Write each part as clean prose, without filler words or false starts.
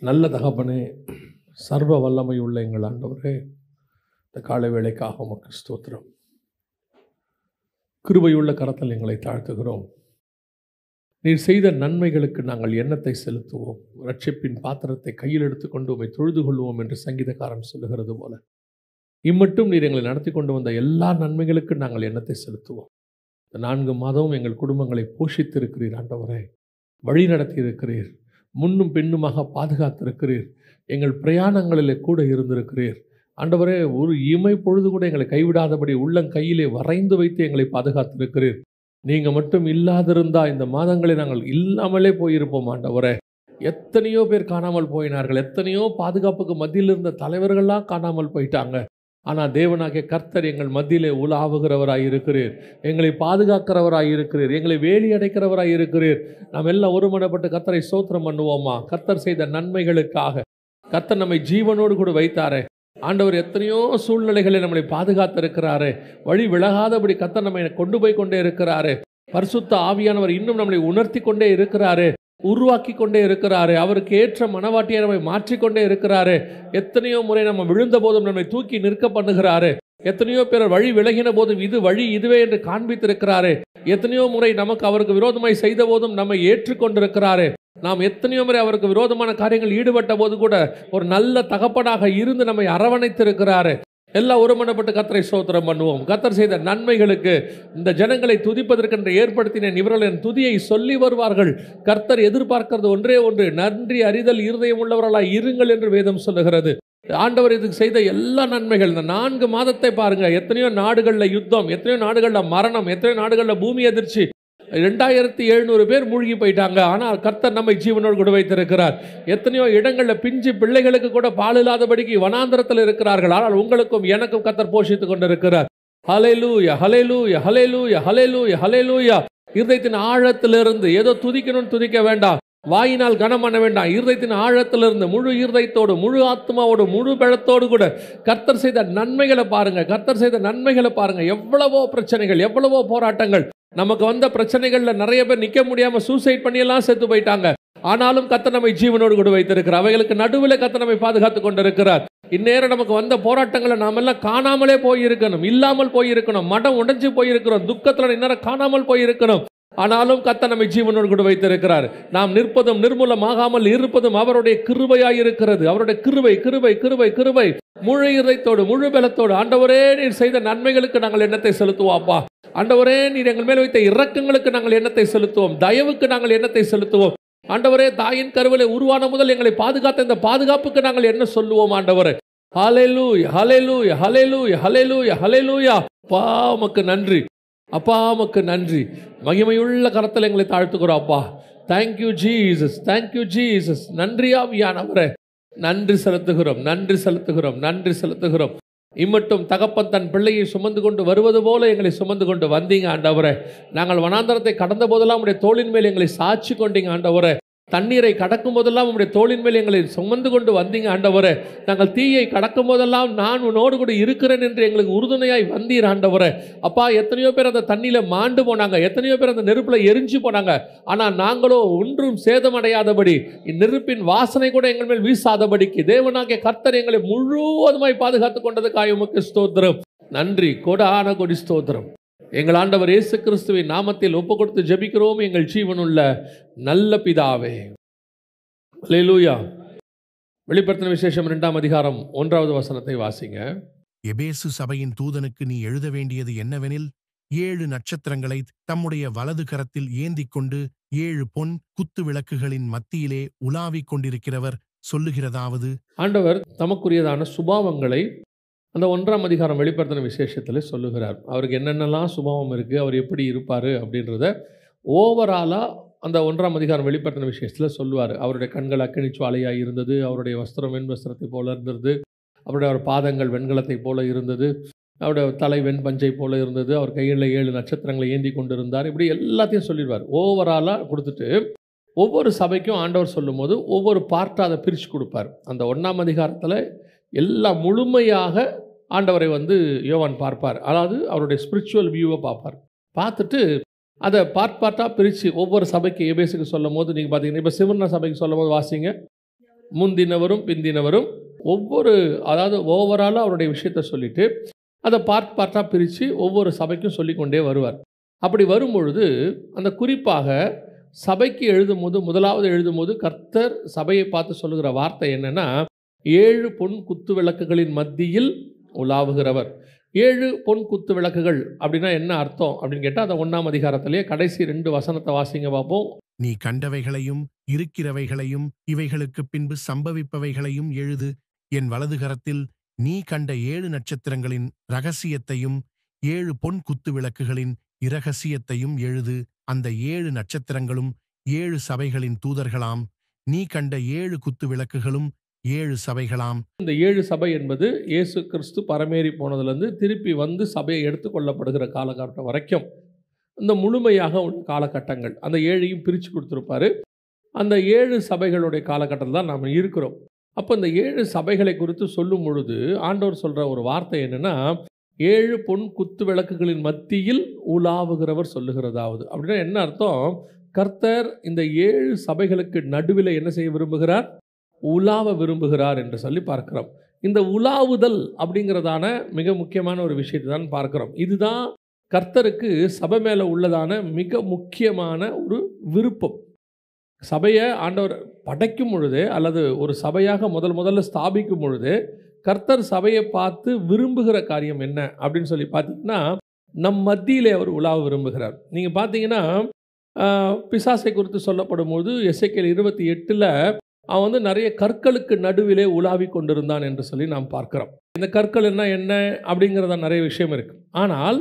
நல்ல தகப்பனே, சர்வ வல்லமை உள்ள எங்கள் ஆண்டவரே, இந்த காலை வேளைக்காக உமக்கு ஸ்தோத்திரம். கிருபையுள்ள கரத்தில் எங்களை தாழ்த்துகிறோம். நீர் செய்த நன்மைகளுக்கு நாங்கள் எண்ணத்தை செலுத்துவோம். ரட்சிப்பின் பாத்திரத்தை கையில் எடுத்துக்கொண்டு உம்மை தொழுது கொள்வோம் என்று சங்கீதக்காரன் சொல்லுகிறது போல, இம்மட்டும் நீர் எங்களை நடத்தி கொண்டு வந்த எல்லா நன்மைகளுக்கு நாங்கள் எண்ணத்தை செலுத்துவோம். இந்த 4 மாதமும் எங்கள் குடும்பங்களை போஷித்திருக்கிறீர் ஆண்டவரே, வழி நடத்தி இருக்கிறீர், முன்னும் பின்னுமாக பாதுகாத்திருக்கிறீர், எங்கள் பிரயாணங்களிலே கூட இருந்திருக்கிறீர் ஆண்டவரே. ஒரு இமை பொழுது கூட எங்களை கைவிடாதபடி உள்ளங்கையிலே வரைந்து வைத்து எங்களை பாதுகாத்திருக்கிறீர். நீங்கள் மட்டும் இல்லாதிருந்தால் இந்த மாதங்களை நாங்கள் இல்லாமலே போயிருப்போம் ஆண்டவரே. எத்தனையோ பேர் காணாமல் போயினார்கள், எத்தனையோ பாதுகாப்புக்கு மத்தியில் இருந்த தலைவர்கள்லாம் காணாமல் போயிட்டாங்க. ஆனால் தேவனாகிய கர்த்தர் எங்கள் மத்தியிலே உலாவுகிறவராய் இருக்கிறீர், எங்களை பாதுகாக்கிறவராய் இருக்கிறீர், எங்களை வேலி அடைக்கிறவராய் இருக்கிறீர். நாம் எல்லாம் ஒருமனப்பட்டு கர்த்தரை ஸ்தோத்திரம் பண்ணுவோமா? கர்த்தர் செய்த நன்மைகளுக்காக கர்த்தர் நம்மை ஜீவனோடு கூட வைத்தாரே ஆண்டவர். எத்தனையோ சூழ்நிலைகளை நம்மளை பாதுகாத்திருக்கிறாரு, வழி விலகாதபடி கர்த்தர் நம்மை கொண்டு போய் கொண்டே இருக்கிறாரு. பரிசுத்த ஆவியானவர் இன்னும் நம்மளை உணர்த்தி கொண்டே இருக்கிறாரு, உருவாக்கி கொண்டே இருக்கிறாரு, அவருக்கு ஏற்ற மனவாட்டியை நம்மை மாற்றிக்கொண்டே இருக்கிறாரு. எத்தனையோ முறை நம்ம விழுந்த போதும் நம்மை தூக்கி நிற்க பண்ணுகிறாரு. எத்தனையோ பேர் வழி விலகின போதும் இது வழி இதுவே என்று காண்பித்திருக்கிறாரு. எத்தனையோ முறை நமக்கு அவருக்கு விரோதமாய் செய்த போதும் நம்மை ஏற்றுக்கொண்டிருக்கிறாரு. நாம் எத்தனையோ முறை அவருக்கு விரோதமான காரியங்கள் ஈடுபட்ட போது கூட ஒரு நல்ல தகப்பனாக இருந்து நம்மை அரவணைத்திருக்கிறாரு. எல்லாம் ஒருமனப்பட்டு கர்த்தரை ஸ்தோத்திரம் பண்ணுவோம். கர்த்தர் செய்த நன்மைகளுக்கு இந்த ஜனங்களை துதிப்பதற்கென்று ஏற்படுத்தினேன், இவர்கள் என் துதியை சொல்லி வருவார்கள். கர்த்தர் எதிர்பார்க்கிறது ஒன்றே ஒன்று, நன்றி அறிதல் இருதயம் உள்ளவர்களாய் இருங்கள் என்று வேதம் சொல்லுகிறது. ஆண்டவர் இதுக்கு செய்த எல்லா நன்மைகள், இந்த 4 மாதத்தை பாருங்க. எத்தனையோ நாடுகளில் யுத்தம், எத்தனையோ நாடுகளில் மரணம், எத்தனையோ நாடுகளில் பூமி அதிர்ச்சி, 2700 பேர் மூழ்கி போயிட்டாங்க. ஆனால் கர்த்தர் நம்மை ஜீவனோடு கூட வைத்திருக்கிறார். எத்தனையோ இடங்களில் பிஞ்சு பிள்ளைகளுக்கு கூட பால் இல்லாதபடிக்கு வனாந்தரத்தில் இருக்கிறார்கள். ஆனால் உங்களுக்கும் எனக்கும் கர்த்தர் போஷித்துக் கொண்டிருக்கிறார். ஹல்லேலூயா, ஹல்லேலூயா, ஹல்லேலூயா, ஹல்லேலூயா, ஹல்லேலூயா. இருதயத்தின் ஆழத்திலிருந்து ஏதோ துதிக்கணும்னு துதிக்க வேண்டாம், வாயினால் கனம் பண்ண வேண்டாம். இருதயத்தின் ஆழத்திலிருந்து முழு இருதயத்தோடு, முழு ஆத்மாவோடு, முழு பலத்தோடு கூட கர்த்தர் செய்த நன்மைகளை பாருங்க. கர்த்தர் செய்த நன்மைகளை பாருங்க. எவ்வளவோ பிரச்சனைகள், எவ்வளவோ போராட்டங்கள், நமக்கு வந்த பிரச்சனைகள்ல நிறைய பேர் நிற்க முடியாம சூசைட் பண்ணியெல்லாம் செத்து போயிட்டாங்க. ஆனாலும் கர்த்தர் நம்மை ஜீவனோடு கூட வைத்திருக்கிறார். அவைகளுக்கு நடுவில் கர்த்தர் நம்மை பாதுகாத்து கொண்டிருக்கிறார். இந்நேரம் நமக்கு வந்த போராட்டங்களை நாம் எல்லாம் காணாமலே போயிருக்கணும், இல்லாமல் போயிருக்கணும், மடம் உடைஞ்சு போயிருக்கிறோம், துக்கத்தில் இந்நேரம் காணாமல் போயிருக்கணும். ஆனாலும் கர்த்தர் நம்மை ஜீவனோடு கூட வைத்திருக்கிறார். நாம் நிற்பதும் நிர்மூலமாகாமல் இருப்பதும் அவருடைய கிருபையாய் இருக்கிறது. அவருடைய கிருபை, கிருபை, கிருபை, கிருபை. முழு இதயத்தோடு, முழு பலத்தோடு ஆண்டவரே நீர் செய்த நன்மைகளுக்கு நாங்கள் எண்ணத்தை செலுத்துவோம்ப்பா. ஆண்டவரே நீர் எங்கள் மேல் வைத்த இரக்கங்களுக்கு நாங்கள் எண்ணத்தை செலுத்துவோம், தயவுக்கு நாங்கள் எண்ணத்தை செலுத்துவோம். ஆண்டவரே தாயின் கருவிலே உருவான முதல் எங்களை பாதுகாத்த இந்த பாதுகாப்புக்கு நாங்கள் என்ன சொல்லுவோம் ஆண்டவரே? ஹல்லேலூயா, ஹல்லேலூயா, ஹல்லேலூயா, ஹல்லேலூயா, ஹல்லேலூயா. அப்பா உமக்கு நன்றி, அப்பா உமக்கு நன்றி. மகிமையுள்ள கரத்தில் எங்களை தாழ்த்துக்கிறோம் அப்பா. Thank you Jesus, thank you Jesus. நன்றி ஆவியானவரே, நன்றி செலுத்துகிறோம், நன்றி செலுத்துகிறோம், நன்றி செலுத்துகிறோம். இம்மட்டும் தகப்பன் தன் பிள்ளையை சுமந்து கொண்டு வருவது போல எங்களை சுமந்து கொண்டு வந்தீங்க ஆண்டவரே. நாங்கள் வனாந்தரத்தை கடந்த போதெல்லாம் உடைய தோளின் மேல் எங்களை சாட்சி கொண்டீங்க ஆண்டவரே. தண்ணீரை கடக்கும் போதெல்லாம் உடைய தோளின் மேல் எங்களை சுமந்து கொண்டு வந்தீங்க ஆண்டவரே. நாங்கள் தீயை கடக்கும் போதெல்லாம் நான் உன்னோடு கூட இருக்கிறேன் என்று எங்களுக்கு உறுதுணையாய் வந்தீர் ஆண்டவரே. அப்பா, எத்தனையோ பேர் அந்த தண்ணியில் மாண்டு போனாங்க, எத்தனையோ பேர் அந்த நெருப்பில் எரிஞ்சு போனாங்க. ஆனால் நாங்களோ ஒன்றும் சேதமடையாதபடி, நெருப்பின் வாசனை கூட எங்கள் மேல் வீசாதபடிக்கு தேவனாகிய கர்த்தர் எங்களை முழுவதுமாய் பாதுகாத்து கொண்டதுக்காக உமக்கு ஸ்தோத்திரம். நன்றி, கொடான கொடி ஸ்தோத்திரம். எங்கள் ஆண்டவர் இயேசு கிறிஸ்துவின் நாமத்தில் ஒப்பு கொடுத்து ஜெபிக்கிறோம் எங்கள் ஜீவனுள்ள நல்ல பிதாவே. அல்லேலூயா. வெளிப்படுத்தின விசேஷம் 2ஆம் அதிகாரம் 1வது வசனத்தை வாசிங்க. எபேசு சபையின் தூதனுக்கு நீ எழுத வேண்டியது என்னவெனில், 7 நட்சத்திரங்களை தம்முடைய வலது கரத்தில் ஏந்திக் கொண்டு 7 பொன் குத்து விளக்குகளின் மத்தியிலே உலாவிக் கொண்டிருக்கிறவர் சொல்லுகிறதாவது, ஆண்டவர் தமக்குரியதான சுபாவங்களை அந்த 1ஆம் அதிகாரம் வெளிப்படுத்தின விசேஷத்தில் சொல்லுகிறார். அவருக்கு என்னென்னலாம் சுபாவம் இருக்குது, அவர் எப்படி இருப்பார் அப்படின்றத ஓவராலாக அந்த 1ஆம் அதிகாரம் வெளிப்படுத்தின விசேஷத்தில் சொல்லுவார். அவருடைய கண்கள் அக்கினி ஜுவாலையாக இருந்தது, அவருடைய வஸ்திரம் வெண் வஸ்திரத்தை போல இருந்தது, அவருடைய பாதங்கள் வெண்கலத்தை போல இருந்தது, அவருடைய தலை வெண் பஞ்சை போல இருந்தது, அவர் கையில் 7 நட்சத்திரங்களை ஏந்தி கொண்டிருந்தார். இப்படி எல்லாத்தையும் சொல்லிடுவார். ஓவராலாக கொடுத்துட்டு ஒவ்வொரு சபைக்கும் ஆண்டவர் சொல்லும் போது ஒவ்வொரு பார்ட்டாக அதை பிரித்து கொடுப்பார். அந்த 1ஆம் அதிகாரத்தில் எல்லாம் முழுமையாக ஆண்டவரை யோவான் பார்ப்பார். அதாவது அவருடைய ஸ்பிரிச்சுவல் வியூவை பார்ப்பார். பார்த்துட்டு அதை பார்ட்டாக பிரித்து ஒவ்வொரு சபைக்கு எபேசுக்கு சொல்லும் போது நீங்கள் பார்த்தீங்கன்னா, இப்போ சிவர்ண சபைக்கு சொல்லும் போது வாசிங்க, முந்தினவரும் பிந்தினவரும் ஒவ்வொரு, அதாவது ஓவராலாக அவருடைய விஷயத்தை சொல்லிட்டு அதை பார்ட்டாக பிரித்து ஒவ்வொரு சபைக்கும் சொல்லிக்கொண்டே வருவார். அப்படி வரும்பொழுது அந்த குறிப்பாக சபைக்கு எழுதும்போது, முதலாவது எழுதும்போது கர்த்தர் சபையை பார்த்து சொல்லுகிற வார்த்தை என்னன்னா, 7 பொன் குத்து விளக்குகளின் மத்தியில் உலாவுகிறவர். 7 பொன் குத்து விளக்குகள் அப்படின்னா என்ன அர்த்தம் அப்படின்னு கேட்டால், அதை 1ஆம் அதிகாரத்திலேயே கடைசி 2 வசனத்தை வாசிங்க பார்ப்போம். நீ கண்டவைகளையும் இருக்கிறவைகளையும் இவைகளுக்கு பின்பு சம்பவிப்பவைகளையும் எழுது. என் வலதுகரத்தில் நீ கண்ட 7 நட்சத்திரங்களின் இரகசியத்தையும் 7 பொன் குத்து விளக்குகளின் இரகசியத்தையும் எழுது. அந்த 7 நட்சத்திரங்களும் 7 சபைகளின் தூதர்களாம். நீ கண்ட 7 குத்து விளக்குகளும் 7 சபைகளாம். இந்த 7 சபை என்பது இயேசு கிறிஸ்து பரமேறி போனதுலேருந்து திருப்பி வந்து சபையை எடுத்துக்கொள்ளப்படுகிற காலகட்டம் வரைக்கும் இந்த முழுமையாக உள்ள காலகட்டங்கள். அந்த 7ஐயும் பிரித்து கொடுத்துருப்பாரு. அந்த 7 சபைகளுடைய காலகட்டத்தில் தான் நாம் இருக்கிறோம். அப்போ இந்த 7 சபைகளை குறித்து சொல்லும் பொழுது ஆண்டவர் சொல்கிற ஒரு வார்த்தை என்னென்னா, 7 பொன் குத்து விளக்குகளின் மத்தியில் உலாவுகிறவர் சொல்லுகிறதாவது. அப்படின்னா என்ன அர்த்தம்? கர்த்தர் இந்த 7 சபைகளுக்கு நடுவில் என்ன செய்ய விரும்புகிறார்? உலாவ விரும்புகிறார் என்று சொல்லி பார்க்கிறோம். இந்த உலாவுதல் அப்படிங்கிறதான மிக முக்கியமான ஒரு விஷயத்தை தான் பார்க்கிறோம். இதுதான் கர்த்தருக்கு சபை மேலே உள்ளதான மிக முக்கியமான ஒரு விருப்பம். சபையை ஆண்டவர் படைக்கும் பொழுது, அல்லது ஒரு சபையாக முதல்ல ஸ்தாபிக்கும் பொழுது, கர்த்தர் சபையை பார்த்து விரும்புகிற காரியம் என்ன அப்படின்னு சொல்லி பார்த்தீங்கன்னா, நம் மத்தியிலே அவர் உலாவ விரும்புகிறார். நீங்கள் பார்த்தீங்கன்னா பிசாசை குறித்து சொல்லப்படும் போது எசேக்கியேல் 28 அவன் வந்து நிறைய கற்களுக்கு நடுவிலே உலாவி கொண்டிருந்தான் என்று சொல்லி நாம் பார்க்கிறோம். இந்த கற்கள் என்ன அப்படிங்கிறத நிறைய விஷயம் இருக்குது. ஆனால்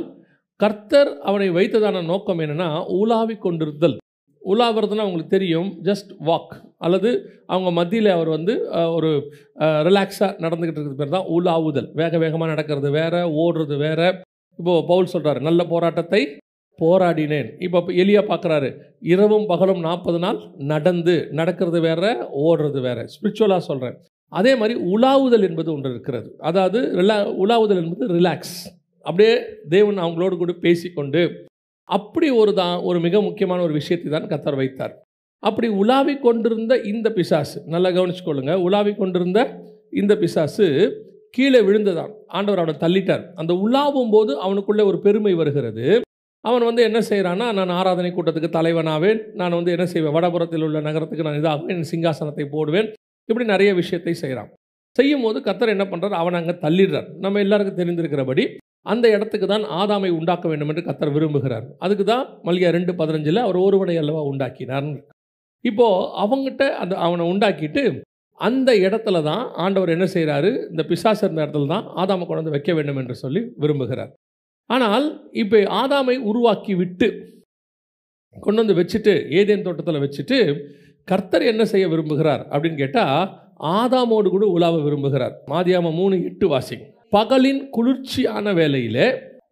கர்த்தர் அவனை வைத்ததான நோக்கம் என்னென்னா, உலாவி கொண்டிருத்தல். உலாவுறதுன்னா அவங்களுக்கு தெரியும், ஜஸ்ட் வாக், அல்லது அவங்க மத்தியில் அவர் வந்து ஒரு ரிலாக்ஸாக நடந்துக்கிட்டு இருக்கிறது பேர் தான் உலாவுதல். வேகமாக நடக்கிறது வேற, ஓடுறது வேற. இப்போது பவுல் சொல்கிறார், நல்ல போராட்டத்தை போராடினேன். இப்போ எலியா பார்க்குறாரு, இரவும் பகலும் 40 நாள் நடக்கிறது வேற, ஓடுறது வேற. ஸ்பிரிச்சுவலாக சொல்கிறேன். அதே மாதிரி உலாவுதல் என்பது ஒன்று இருக்கிறது. அதாவது உலாவுதல் என்பது ரிலாக்ஸ், அப்படியே தேவன் அவங்களோடு கூட பேசிக்கொண்டு அப்படி ஒரு மிக முக்கியமான ஒரு விஷயத்தை தான் கர்த்தர் வைத்தார். அப்படி உலாவி கொண்டிருந்த இந்த பிசாசு, நல்லா கவனிச்சுக்கொள்ளுங்க, உலாவி கொண்டிருந்த இந்த பிசாசு கீழே விழுந்ததான். ஆண்டவர் அவனை தள்ளிட்டார். அந்த உலாவும் போது அவனுக்குள்ளே ஒரு பெருமை வருகிறது. அவன் வந்து என்ன செய்கிறான்னா, நான் ஆராதனை கூட்டத்துக்கு தலைவனாவேன், நான் வந்து என்ன செய்வேன், வடபுறத்தில் உள்ள நகரத்துக்கு நான் இதாகுவேன், என் சிங்காசனத்தை போடுவேன், இப்படி நிறைய விஷயத்தை செய்கிறான். செய்யும் போது கர்த்தர் என்ன பண்ணுறார்? அவனை அங்கே தள்ளிடுறார். நம்ம எல்லாருக்கும் தெரிந்திருக்கிறபடி அந்த இடத்துக்கு தான் ஆதாமை உண்டாக்க வேண்டும் என்று கர்த்தர் விரும்புகிறார். அதுக்கு தான் மல்கியா 2:15 அவர் ஒருவனை அல்லவா உண்டாக்கினார். இப்போது அவங்ககிட்ட அவனை உண்டாக்கிட்டு அந்த இடத்துல தான் ஆண்டவர் என்ன செய்கிறாரு? இந்த பிசாசு இருந்த இடத்துல தான் ஆதாமை கொண்டு வந்து வைக்க வேண்டும் என்று சொல்லி விரும்புகிறார். ஆனால் இப்போ ஆதாமை உருவாக்கி விட்டு கொண்டு வந்து வச்சுட்டு, ஏதேன் தோட்டத்தில் வச்சுட்டு, கர்த்தர் என்ன செய்ய விரும்புகிறார் அப்படின்னு கேட்டால், ஆதாமோடு கூட உலாவ விரும்புகிறார். ஆதியாகமம் 3:8 வாசிங்க. பகலின் குளிர்ச்சியான வேளையிலே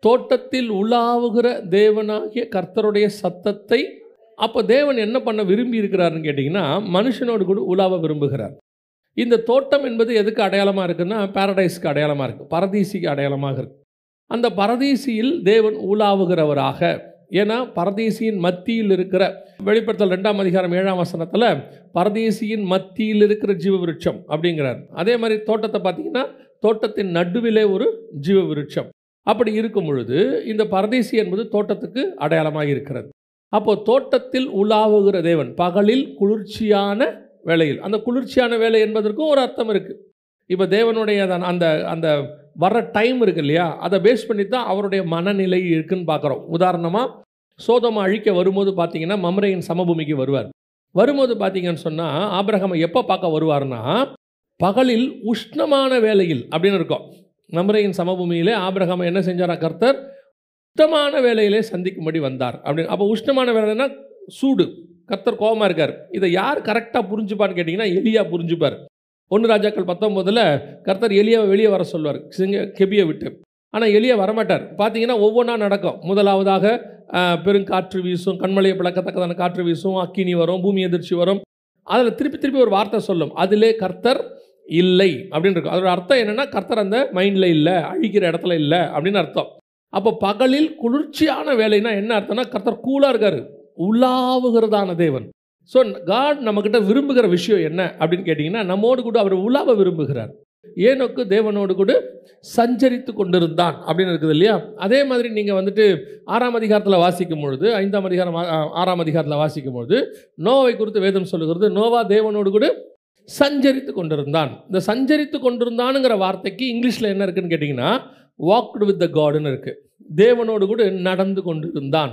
தோட்டத்தில் உலாவுகிற தேவனாகிய கர்த்தருடைய சத்தத்தை, அப்போ தேவன் என்ன பண்ண விரும்பி இருக்கிறாருன்னு கேட்டிங்கன்னா, மனுஷனோடு கூட உலாவ விரும்புகிறார். இந்த தோட்டம் என்பது எதுக்கு அடையாளமாக இருக்குன்னா, பாரடைஸ்க்கு அடையாளமாக இருக்குது, பரதீசிக்கு அடையாளமாக இருக்குது. அந்த பரதீசியில் தேவன் உலாவுகிறவராக, ஏன்னா பரதீசியின் மத்தியில் இருக்கிற, வெளிப்படுத்தல் 2ஆம் அதிகாரம் 7ஆம் வசனத்தில் பரதீசியின் மத்தியில் இருக்கிற ஜீவ விருட்சம் அப்படிங்கிறார். அதே மாதிரி தோட்டத்தை பார்த்தீங்கன்னா, தோட்டத்தின் நடுவிலே ஒரு ஜீவ விருட்சம். அப்படி இருக்கும் பொழுது இந்த பரதீசி என்பது தோட்டத்துக்கு அடையாளமாக இருக்கிறது. அப்போ தோட்டத்தில் உலாவுகிற தேவன் பகலில் குளிர்ச்சியான வேளையில், அந்த குளிர்ச்சியான வேலை என்பதற்கும் ஒரு அர்த்தம் இருக்குது. இப்போ தேவனுடைய அந்த அந்த வர்ற டைம் இருக்கு இல்லையா, அதை பேஸ் பண்ணி தான் அவருடைய மனநிலை இருக்குன்னு பார்க்குறோம். உதாரணமாக சோதோமை அழிக்க வரும்போது பார்த்தீங்கன்னா, மம்ரேயின் சமபூமிக்கு வரும்போது பார்த்தீங்கன்னு சொன்னால், ஆபிரகாமை எப்போ பார்க்க வருவார்னா, பகலில் உஷ்ணமான வேளையில் அப்படின்னு இருக்கும். மம்ரேயின் சமபூமியிலே ஆபிரகாமை என்ன செஞ்சாரா? கர்த்தர் உஷ்ணமான வேளையிலே சந்திக்கும்படி வந்தார் அப்படின்னு. அப்போ உஷ்ணமான வேலைன்னா சூடு, கர்த்தர் கோபமாக இருக்கார். இதை யார் கரெக்டாக புரிஞ்சுப்பான்னு கேட்டிங்கன்னா, எலியா புரிஞ்சுப்பார். 1 ராஜாக்கள் 19 கர்த்தர் எலியாவை வெளியே வர சொல்வார் கெபியை விட்டு. ஆனால் எலியா வரமாட்டார். பார்த்தீங்கன்னா ஒவ்வொன்றா நடக்கும். முதலாவதாக பெருங்காற்று வீசும், கண்மலையை பிளக்கத்தக்கதான காற்று வீசும், அக்கினி வரும், பூமி எதிர்ச்சி வரும். அதில் திருப்பி ஒரு வார்த்தை சொல்லும், அதிலே கர்த்தர் இல்லை அப்படின்னு இருக்கும். அதோட அர்த்தம் என்னென்னா, கர்த்தர் அந்த மைண்டில் இல்லை, அழிக்கிற இடத்துல இல்லை அப்படின்னு அர்த்தம். அப்போ பகலில் குளிர்ச்சியான வேலைன்னா என்ன அர்த்தம்னா, கர்த்தர் கூலாக இருக்கார், உலாவுகிறதான தேவன். ஸோ காட் நம்மக்கிட்ட விரும்புகிற விஷயம் என்ன அப்படின்னு கேட்டிங்கன்னா, நம்மோடு கூட அவர் உலாவ விரும்புகிறார். ஏனோக்கு தேவனோடு கூட சஞ்சரித்து கொண்டிருந்தான் அப்படின்னு இருக்குது இல்லையா? அதே மாதிரி நீங்கள் வந்துட்டு 6ஆம் அதிகாரத்தில் வாசிக்கும் பொழுது, 5ஆம் அதிகாரம் 6ஆம் அதிகாரத்தில் வாசிக்கும் பொழுது நோவை குறித்து வேதம் சொல்லுகிறது, நோவா தேவனோடு கூட சஞ்சரித்து கொண்டிருந்தான். இந்த சஞ்சரித்து கொண்டிருந்தானுங்கிற வார்த்தைக்கு இங்கிலீஷில் என்ன இருக்குன்னு கேட்டிங்கன்னா, வாக்டு வித் த காட்னு இருக்குது. தேவனோடு கூட நடந்து கொண்டிருந்தான்.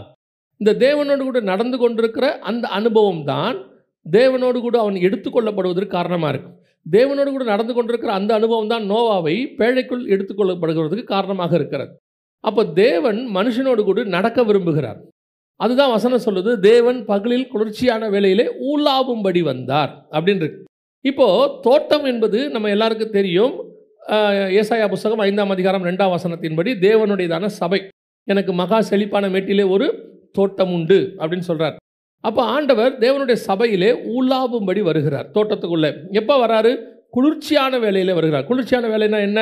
இந்த தேவனோடு கூட நடந்து கொண்டிருக்கிற அந்த அனுபவம் தான் தேவனோடு கூட அவன் எடுத்துக்கொள்ளப்படுவதற்கு காரணமாக இருக்கும். தேவனோடு கூட நடந்து கொண்டிருக்கிற அந்த அனுபவம் தான் நோவாவை பேழைக்குள் எடுத்துக்கொள்ளப்படுகிறதுக்கு காரணமாக இருக்கிறது. அப்போ தேவன் மனுஷனோடு கூட நடக்க விரும்புகிறார். அதுதான் வசனம் சொல்லுது, தேவன் பகலில் குளிர்ச்சியான வேளையிலே ஊலாவும்படி வந்தார் அப்படின்றது. இப்போது தோட்டம் என்பது நம்ம எல்லாருக்கும் தெரியும். ஏசாயா புஸ்தகம் 5ஆம் அதிகாரம் 2ஆம் வசனத்தின்படி தேவனுடையதான சபை, எனக்கு மகா செழிப்பான மேட்டிலே ஒரு தோட்டம் உண்டு அப்படின்னு சொல்கிறார். அப்போ ஆண்டவர் தேவனுடைய சபையிலே ஊலாவும்படி வருகிறார் தோட்டத்துக்குள்ளே. எப்போ வராரு? குளிர்ச்சியான வேலையிலே வருகிறார். குளிர்ச்சியான வேலைன்னா என்ன?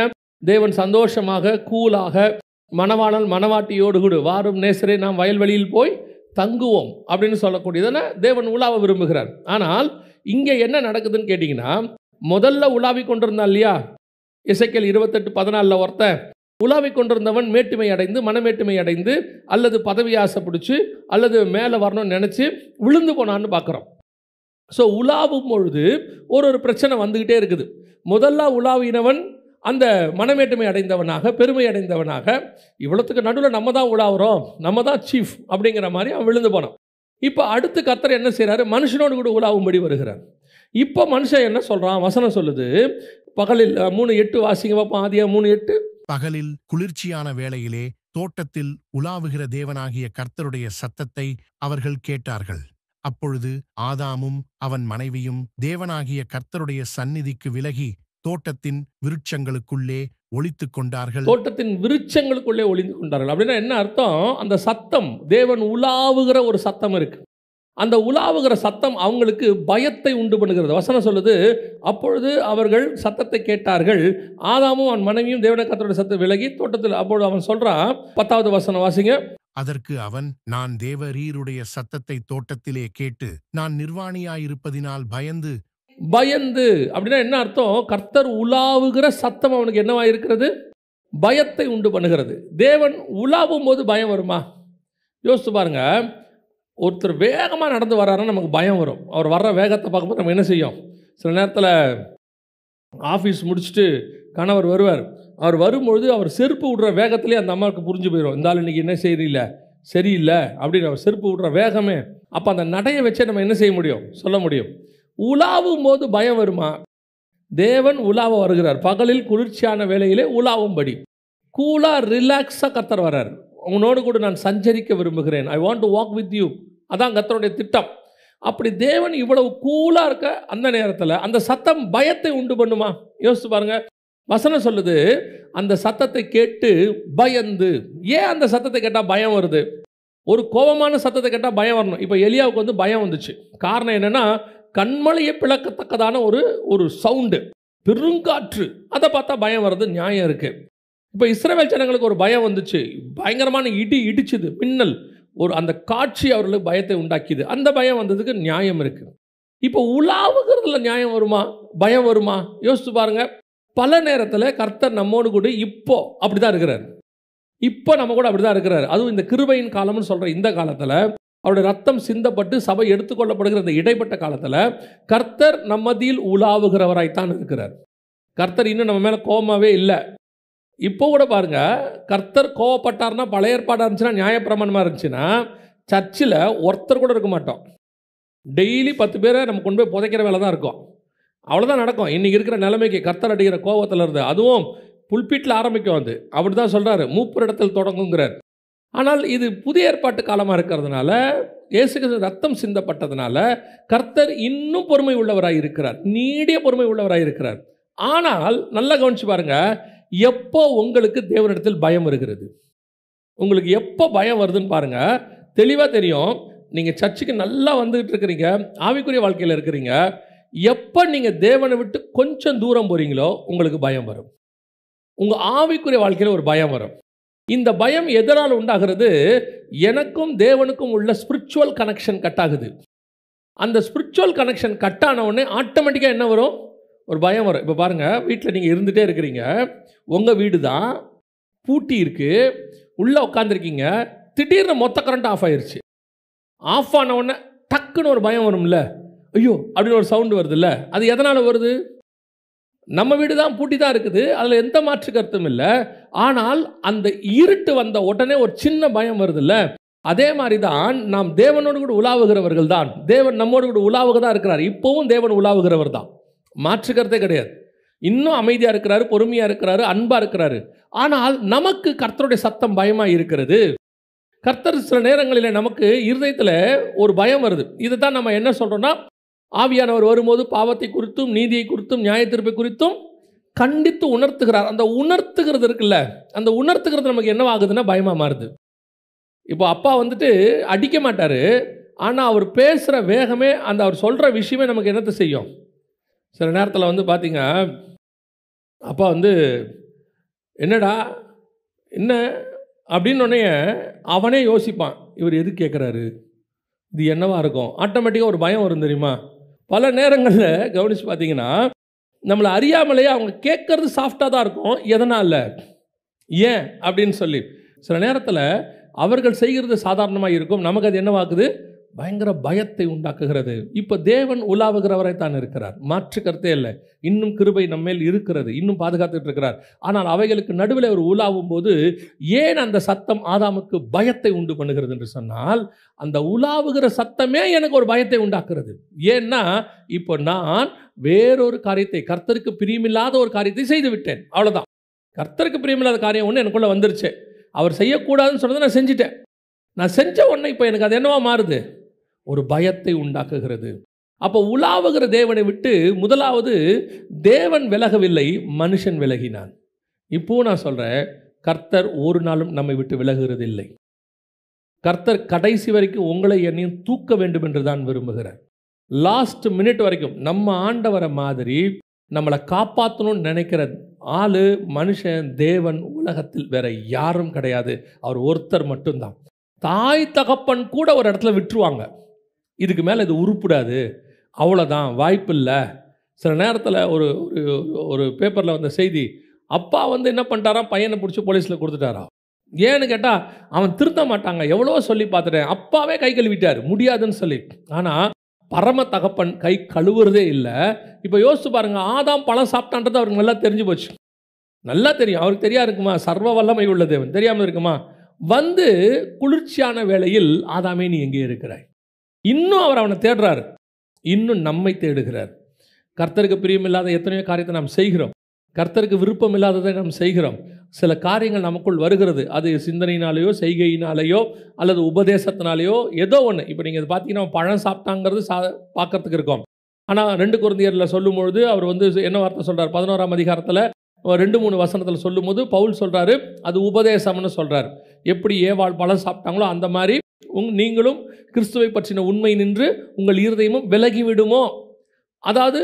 தேவன் சந்தோஷமாக கூலாக மணவாளன் மணவாட்டியோடு கூட வாரும் நேசரே நாம் வயல்வெளியில் போய் தங்குவோம் அப்படின்னு சொல்லக்கூடியதான தேவன் உலாவ விரும்புகிறார். ஆனால் இங்கே என்ன நடக்குதுன்னு கேட்டிங்கன்னா, முதல்ல உலாவி கொண்டிருந்தான் இல்லையா? எசேக்கியேல் 28:14 ஒருத்தன் உலாவி கொண்டிருந்தவன் மேட்டுமை அடைந்து மனமேட்டுமை அடைந்து அல்லது பதவி ஆசை பிடிச்சி அல்லது மேலே வரணும்னு நினச்சி விழுந்து போனான்னு பார்க்குறோம். ஸோ உலாவும் பொழுது ஒரு பிரச்சனை வந்துக்கிட்டே இருக்குது. முதல்ல உலாவினவன் அந்த மனமேட்டுமை அடைந்தவனாக பெருமை அடைந்தவனாக, இவ்வளோத்துக்கு நடுவில் நம்ம தான் உலாவுறோம், நம்ம தான் சீஃப் அப்படிங்கிற மாதிரி அவன் விழுந்து போனான். இப்போ அடுத்து கர்த்தர் என்ன செய்கிறாரு? மனுஷனோடு கூட உலாவும்படி வருகிறார். இப்போ மனுஷன் என்ன சொல்கிறான்? வசனம் சொல்லுது, பகலில் 3:8 வாசிங்க பார்ப்போம். ஆதியா 3:8. பகலில் குளிர்ச்சியான வேளையிலே தோட்டத்தில் உலாவுகிற தேவனாகிய கர்த்தருடைய சத்தத்தை அவர்கள் கேட்டார்கள். அப்பொழுது ஆதாமும் அவன் மனைவியும் தேவனாகிய கர்த்தருடைய சந்நிதிக்கு விலகி தோட்டத்தின் விருட்சங்களுக்குள்ளே ஒளித்து கொண்டார்கள். தோட்டத்தின் விருட்சங்களுக்குள்ளே ஒளிந்து கொண்டார்கள் அப்படின்னா என்ன அர்த்தம்? அந்த சத்தம், தேவன் உலாவுகிற ஒரு சத்தம் இருக்கு. அந்த உலாவுகிற சத்தம் அவங்களுக்கு பயத்தை உண்டு பண்ணுகிறது. வசனம் சொல்லுது, அப்பொழுது அவர்கள் சத்தத்தை கேட்டார்கள், ஆதாமும் அவன் மனைவியும் தேவனுடைய கர்த்தருடைய சத்தத்தை விலகி தோட்டத்தில். அப்பொழுது அவன் சொல்றான், 10வது வசனம் வாசிங்க. அதற்கு அவன், நான் தேவரீருடைய சத்தத்தை தோட்டத்திலே கேட்டு நான் நிர்வாணியாயிருப்பதினால் பயந்து. அப்படின்னா என்ன அர்த்தம்? கர்த்தர் உலாவுகிற சத்தம் அவனுக்கு என்னவா இருக்கிறது? பயத்தை உண்டு பண்ணுகிறது. தேவன் உலாவும் போது பயம் வருமா? யோசித்து பாருங்க. ஒருத்தர் வேகமாக நடந்து வர்றாருன்னா நமக்கு பயம் வரும். அவர் வர்ற வேகத்தை பார்க்கும்போது நம்ம என்ன செய்யும்? சில நேரத்தில் ஆஃபீஸ் முடிச்சுட்டு கணவர் வருவார். அவர் வரும்பொழுது அவர் செருப்பு விடுற வேகத்திலே அந்த அம்மாவுக்கு புரிஞ்சு போயிடும், இந்த ஆள் இன்றைக்கி என்ன சரியில்லை அப்படின்னு. அவர் செருப்பு விடுற வேகமே. அப்போ அந்த நடையை வச்சே நம்ம என்ன செய்ய முடியும்? சொல்ல முடியும். உலாவும் போது பயம் வருமா? தேவன் உலாவ வருகிறார். பகலில் குளிர்ச்சியான வேளையிலே உலாவும்படி கூலாக ரிலாக்ஸாக கர்த்தர் வர்றார். உன்னோடு கூட நான் சஞ்சரிக்க விரும்புகிறேன். I want to walk with you. அதான் கர்த்தருடைய திட்டம். அப்படி தேவன் இவ்வளவு கூலாக இருக்க அந்த நேரத்தில் அந்த சத்தம் பயத்தை உண்டு பண்ணுமா? யோசித்து பாருங்க. வசனம் சொல்லுது, அந்த சத்தத்தை கேட்டு பயந்து. ஏன் அந்த சத்தத்தை கேட்டால் பயம் வருது? ஒரு கோபமான சத்தத்தை கேட்டால் பயம் வரணும். இப்போ எலியாவுக்கு வந்து பயம் வந்துச்சு. காரணம் என்னென்னா, கண்மலையை பிளக்கத்தக்கதான ஒரு சவுண்டு, பெருங்காற்று, அதை பார்த்தா பயம் வருது, நியாயம் இருக்குது. இப்போ இஸ்ரவேல் ஜனங்களுக்கு ஒரு பயம் வந்துச்சு. பயங்கரமான இடி இடிச்சுது, மின்னல், அந்த காட்சி அவர்களுக்கு பயத்தை உண்டாக்கிது. அந்த பயம் வந்ததுக்கு நியாயம் இருக்குது. இப்போ உலாவுகிறதுல நியாயம் வருமா? பயம் வருமா? யோசித்து பாருங்க. பல நேரத்தில் கர்த்தர் நம்மோடு கூட இப்போ அப்படி தான் இருக்கிறார். இப்போ நம்ம கூட அப்படி தான் இருக்கிறார். அதுவும் இந்த கிருபையின் காலம்னு சொல்கிற இந்த காலத்தில், அவருடைய ரத்தம் சிந்தப்பட்டு சபை எடுத்துக்கொள்ளப்படுகிற இந்த இடைப்பட்ட காலத்தில் கர்த்தர் நம்மதியில் உலாவுகிறவராய்த்தான் இருக்கிறார். கர்த்தர் இன்னும் நம்ம மேலே கோபமாகவே இல்லை. இப்போ கூட பாருங்க, கர்த்தர் கோவப்பட்டார்னா, பழைய ஏற்பாடாக இருந்துச்சுன்னா, நியாயப்பிரமாணமாக இருந்துச்சுன்னா, சர்ச்சில் ஒருத்தர் கூட இருக்க மாட்டோம். டெய்லி 10 பேரை நம்ம கொண்டு போய் புதைக்கிற வேலை தான் இருக்கும். அவ்வளோதான் நடக்கும். இன்றைக்கி இருக்கிற நிலைமைக்கு கர்த்தர் அடிக்கிற கோபத்தில் இருந்து, அதுவும் புல்பீட்டில் ஆரம்பிக்கும். அது அப்படி தான் சொல்கிறாரு, மூப்பர் இடத்தில் தொடங்குங்கிறார். ஆனால் இது புதிய ஏற்பாட்டு காலமாக இருக்கிறதுனால, இயேசு கிறிஸ்து ரத்தம் சிந்தப்பட்டதுனால கர்த்தர் இன்னும் பொறுமை உள்ளவராக இருக்கிறார், நீடிய பொறுமை உள்ளவராக இருக்கிறார். ஆனால் நல்லா கவனிச்சு பாருங்க, எப்போ உங்களுக்கு தேவனிடத்தில் பயம் வருகிறது? உங்களுக்கு எப்போ பயம் வருதுன்னு பாருங்க. தெளிவாக தெரியும். நீங்கள் சர்ச்சுக்கு நல்லா வந்துகிட்டு இருக்கிறீங்க, ஆவிக்குரிய வாழ்க்கையில் இருக்கிறீங்க. எப்போ நீங்கள் தேவனை விட்டு கொஞ்சம் தூரம் போகிறீங்களோ உங்களுக்கு பயம் வரும். உங்கள் ஆவிக்குரிய வாழ்க்கையில் ஒரு பயம் வரும். இந்த பயம் எதனால் உண்டாகிறது? எனக்கும் தேவனுக்கும் உள்ள ஸ்பிரிச்சுவல் கனெக்ஷன் கட் ஆகுது. அந்த ஸ்பிரிச்சுவல் கனெக்ஷன் கட் ஆன உடனே ஆட்டோமேட்டிக்காக என்ன வரும்? ஒரு பயம் வரும். இப்போ பாருங்கள், வீட்டில் நீங்கள் இருந்துகிட்டே இருக்கிறீங்க, உங்கள் வீடு தான், பூட்டி இருக்குது, உள்ளே உட்காந்துருக்கீங்க, திடீர்னு மொத்த கரண்ட் ஆஃப் ஆயிடுச்சு. ஆஃப் ஆன உடனே டக்குன்னு ஒரு பயம் வரும்ல, ஐயோ அப்படின்னு ஒரு சவுண்டு வருதுல்ல. அது எதனால் வருது? நம்ம வீடு தான், பூட்டி தான் இருக்குது, அதில் எந்த மாற்று கருத்தும் இல்லை. ஆனால் அந்த இருட்டு வந்த உடனே ஒரு சின்ன பயம் வருதுல்ல. அதே மாதிரி தான் நாம் தேவனோடு கூட உலாவுகிறவர்கள் தான். தேவன் நம்மோடு கூட உலாவுக தான் இருக்கிறார். இப்போவும் தேவன் உலாவுகிறவர் தான், மாற்று கருத்தே கிடையாது. இன்னும் அமைதியாக இருக்கிறாரு, பொறுமையாக இருக்கிறாரு, அன்பாக இருக்கிறாரு. ஆனால் நமக்கு கர்த்தருடைய சத்தம் பயமாக இருக்கிறது. கர்த்தர் சில நேரங்களில் நமக்கு இருதயத்தில் ஒரு பயம் வருது. இதை தான் நம்ம என்ன சொல்கிறோன்னா, ஆவியானவர் வரும்போது பாவத்தை குறித்தும் நீதியை குறித்தும் நியாயத்தீர்ப்பை குறித்தும் கண்டித்து உணர்த்துகிறார். அந்த உணர்த்துகிறது இருக்குல்ல, அந்த உணர்த்துகிறது நமக்கு என்னவாகுதுன்னா பயமாக மாறுது. இப்போ அப்பா வந்துட்டு அடிக்க மாட்டார், ஆனால் அவர் பேசுகிற வேகமே, அந்த அவர் சொல்கிற விஷயமே நமக்கு என்னத்தை செய்யும்? சில நேரத்தில் வந்து பார்த்தீங்க, அப்பா வந்து என்னடா என்ன அப்படின்னோடனே அவனே யோசிப்பான், இவர் எது கேட்குறாரு, இது என்னவா இருக்கும்? ஆட்டோமேட்டிக்காக ஒரு பயம் வரும் தெரியுமா? பல நேரங்களில் கவனித்து பார்த்தீங்கன்னா, நம்மளை அறியாமலேயே அவங்க கேட்கறது சாஃப்டாக தான் இருக்கும். எதனால், ஏன் அப்படின்னு சொல்லி சில நேரத்தில் அவர்கள் செய்கிறது சாதாரணமாக இருக்கும், நமக்கு அது என்னவாக்குது? பயங்கர பயத்தை உண்டாக்குகிறது. இப்போ தேவன் உலாவுகிறவரை தான் இருக்கிறார், மாற்று கருத்தே இல்லை. இன்னும் கிருபை நம்மேல் இருக்கிறது, இன்னும் பாதுகாத்துட்டு இருக்கிறார். ஆனால் அவைகளுக்கு நடுவில் ஒரு உலாவும் போது ஏன் அந்த சத்தம் ஆதாமுக்கு பயத்தை உண்டு பண்ணுகிறது என்று சொன்னால், அந்த உலாவுகிற சத்தமே எனக்கு ஒரு பயத்தை உண்டாக்குறது. ஏன்னா இப்போ நான் வேறொரு காரியத்தை, கர்த்தருக்கு பிரியமில்லாத ஒரு காரியத்தை செய்து விட்டேன், அவ்வளோதான். கர்த்தருக்கு பிரியமில்லாத காரியம் ஒன்று எனக்குள்ளே வந்துருச்சு. அவர் செய்யக்கூடாதுன்னு சொன்னதை நான் செஞ்சுட்டேன். நான் செஞ்ச உடனே இப்போ எனக்கு அது என்னவா மாறுது? ஒரு பயத்தை உண்டாக்குகிறது. அப்போ உலாவுகிற தேவனை விட்டு முதலாவது தேவன் விலகவில்லை, மனுஷன் விலகினான். இப்போ நான் சொல்கிறேன், கர்த்தர் ஒரு நாளும் நம்மை விட்டு விலகுகிறது இல்லை. கர்த்தர் கடைசி வரைக்கும் உங்களை என்னையும் தூக்க வேண்டும் என்று தான் விரும்புகிறார். லாஸ்ட் மினிட் வரைக்கும் நம்ம ஆண்டவரை மாதிரி நம்மளை காப்பாற்றணும்னு நினைக்கிற ஆளு, மனுஷன், தேவன் உலகத்தில் வேற யாரும் கிடையாது. அவர் ஒருத்தர் மட்டும்தான். தாய் தகப்பன் கூட ஒரு இடத்துல விட்டுருவாங்க, இதுக்கு மேலே இது உருப்படாது, அவ்வளோதான், வாய்ப்பு இல்லை. சில நேரத்தில் ஒரு ஒரு பேப்பரில் வந்த செய்தி, அப்பா வந்து என்ன பண்ணிட்டாராம், பையனை பிடிச்சி போலீஸில் கொடுத்துட்டாரா. ஏன்னு கேட்டால் அவன் திருத்த மாட்டாங்க, எவ்வளோ சொல்லி பார்த்துட்டேன், அப்பாவே கை கழுவிட்டார், முடியாதுன்னு சொல்லி. ஆனால் பரம தகப்பன் கை கழுவுறதே இல்லை. இப்போ யோசிச்சு பாருங்க, ஆதாம் பழம் சாப்பிட்டான்றது அவருக்கு நல்லா தெரிஞ்சு போச்சு, நல்லா தெரியும். அவருக்கு தெரியா இருக்குமா? சர்வ வல்லமை உள்ள தேவன், தெரியாமல் இருக்குமா? வந்து குளிர்ச்சியான வேளையில், ஆதாமே நீ எங்கே இருக்கிறாய்? இன்னும் அவர் அவனை தேடுறாரு, இன்னும் நம்மை தேடுகிறார். கர்த்தருக்கு பிரியமில்லாத எத்தனையோ காரியத்தை நாம் செய்கிறோம், கர்த்தருக்கு விருப்பம் இல்லாததை நாம் செய்கிறோம். சில காரியங்கள் நமக்குள் வருகிறது, அது சிந்தனையினாலேயோ செய்கையினாலேயோ அல்லது உபதேசத்தினாலேயோ ஏதோ ஒன்று. இப்போ நீங்கள் பார்த்தீங்கன்னா பழம் சாப்பிட்டாங்கிறது பார்க்கறதுக்கு இருக்கும். ஆனால் 2 கொரிந்தியரில் சொல்லும்பொழுது அவர் வந்து என்ன வார்த்தை சொல்கிறார்? 11ஆம் அதிகாரத்தில் 2-3 வசனத்தில் சொல்லும்போது பவுல் சொல்கிறாரு, அது உபதேசம்னு சொல்கிறார். எப்படி ஏவாள் பழம் சாப்பிட்டாங்களோ அந்த மாதிரி நீங்களும் கிறிஸ்துவை பற்றின உண்மை நின்று உங்கள் இருதயமும் விலகிவிடுமோ. அதாவது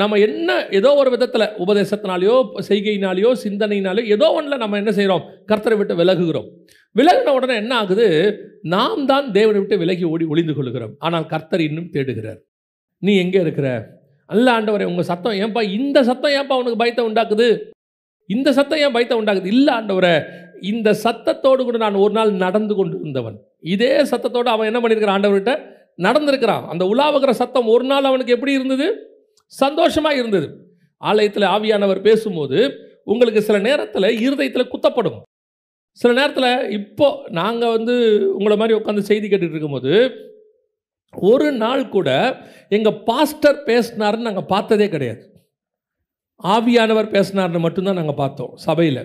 நம்ம என்ன ஏதோ ஒரு விதத்தில் உபதேசத்தினாலேயோ செய்கையினாலேயோ சிந்தனையினாலேயோ ஏதோ ஒன்றில் நம்ம என்ன செய்கிறோம்? கர்த்தரை விட்டு விலகுகிறோம். விலகின உடனே என்ன ஆகுது? நாம் தான் தேவனை விட்டு விலகி ஓடி ஒளிந்து கொள்கிறோம். ஆனால் கர்த்தர் இன்னும் தேடுகிறார். நீ எங்கே இருக்கிற? அல்ல ஆண்டவரே, உங்கள் சத்தம் ஏன்பா, இந்த சத்தம் ஏன்பா உனக்கு பயத்தை உண்டாக்குது? இந்த சத்தம் ஏன் பயத்தை உண்டாக்குது? இல்லை ஆண்டவரே, இந்த சத்தத்தோடு கூட நான் ஒரு நாள் நடந்து கொண்டு இருந்தவன். இதே சத்தத்தோடு அவன் என்ன பண்ணியிருக்கிறான்? ஆண்டவர்கிட்ட நடந்திருக்கிறான். அந்த உலாவுகிற சத்தம் ஒரு நாள் அவனுக்கு எப்படி இருந்தது? சந்தோஷமாக இருந்தது. ஆலயத்தில் ஆவியானவர் பேசும்போது உங்களுக்கு சில நேரத்தில் இருதயத்தில் குத்தப்படும். சில நேரத்தில் இப்போ நாங்கள் வந்து உங்களை மாதிரி உட்காந்து செய்தி கேட்டுட்டு இருக்கும்போது ஒரு நாள் கூட எங்கள் பாஸ்டர் பேசினார்னு நாங்கள் பார்த்ததே கிடையாது. ஆவியானவர் பேசினார்னு மட்டும்தான் நாங்கள் பார்த்தோம் சபையில்.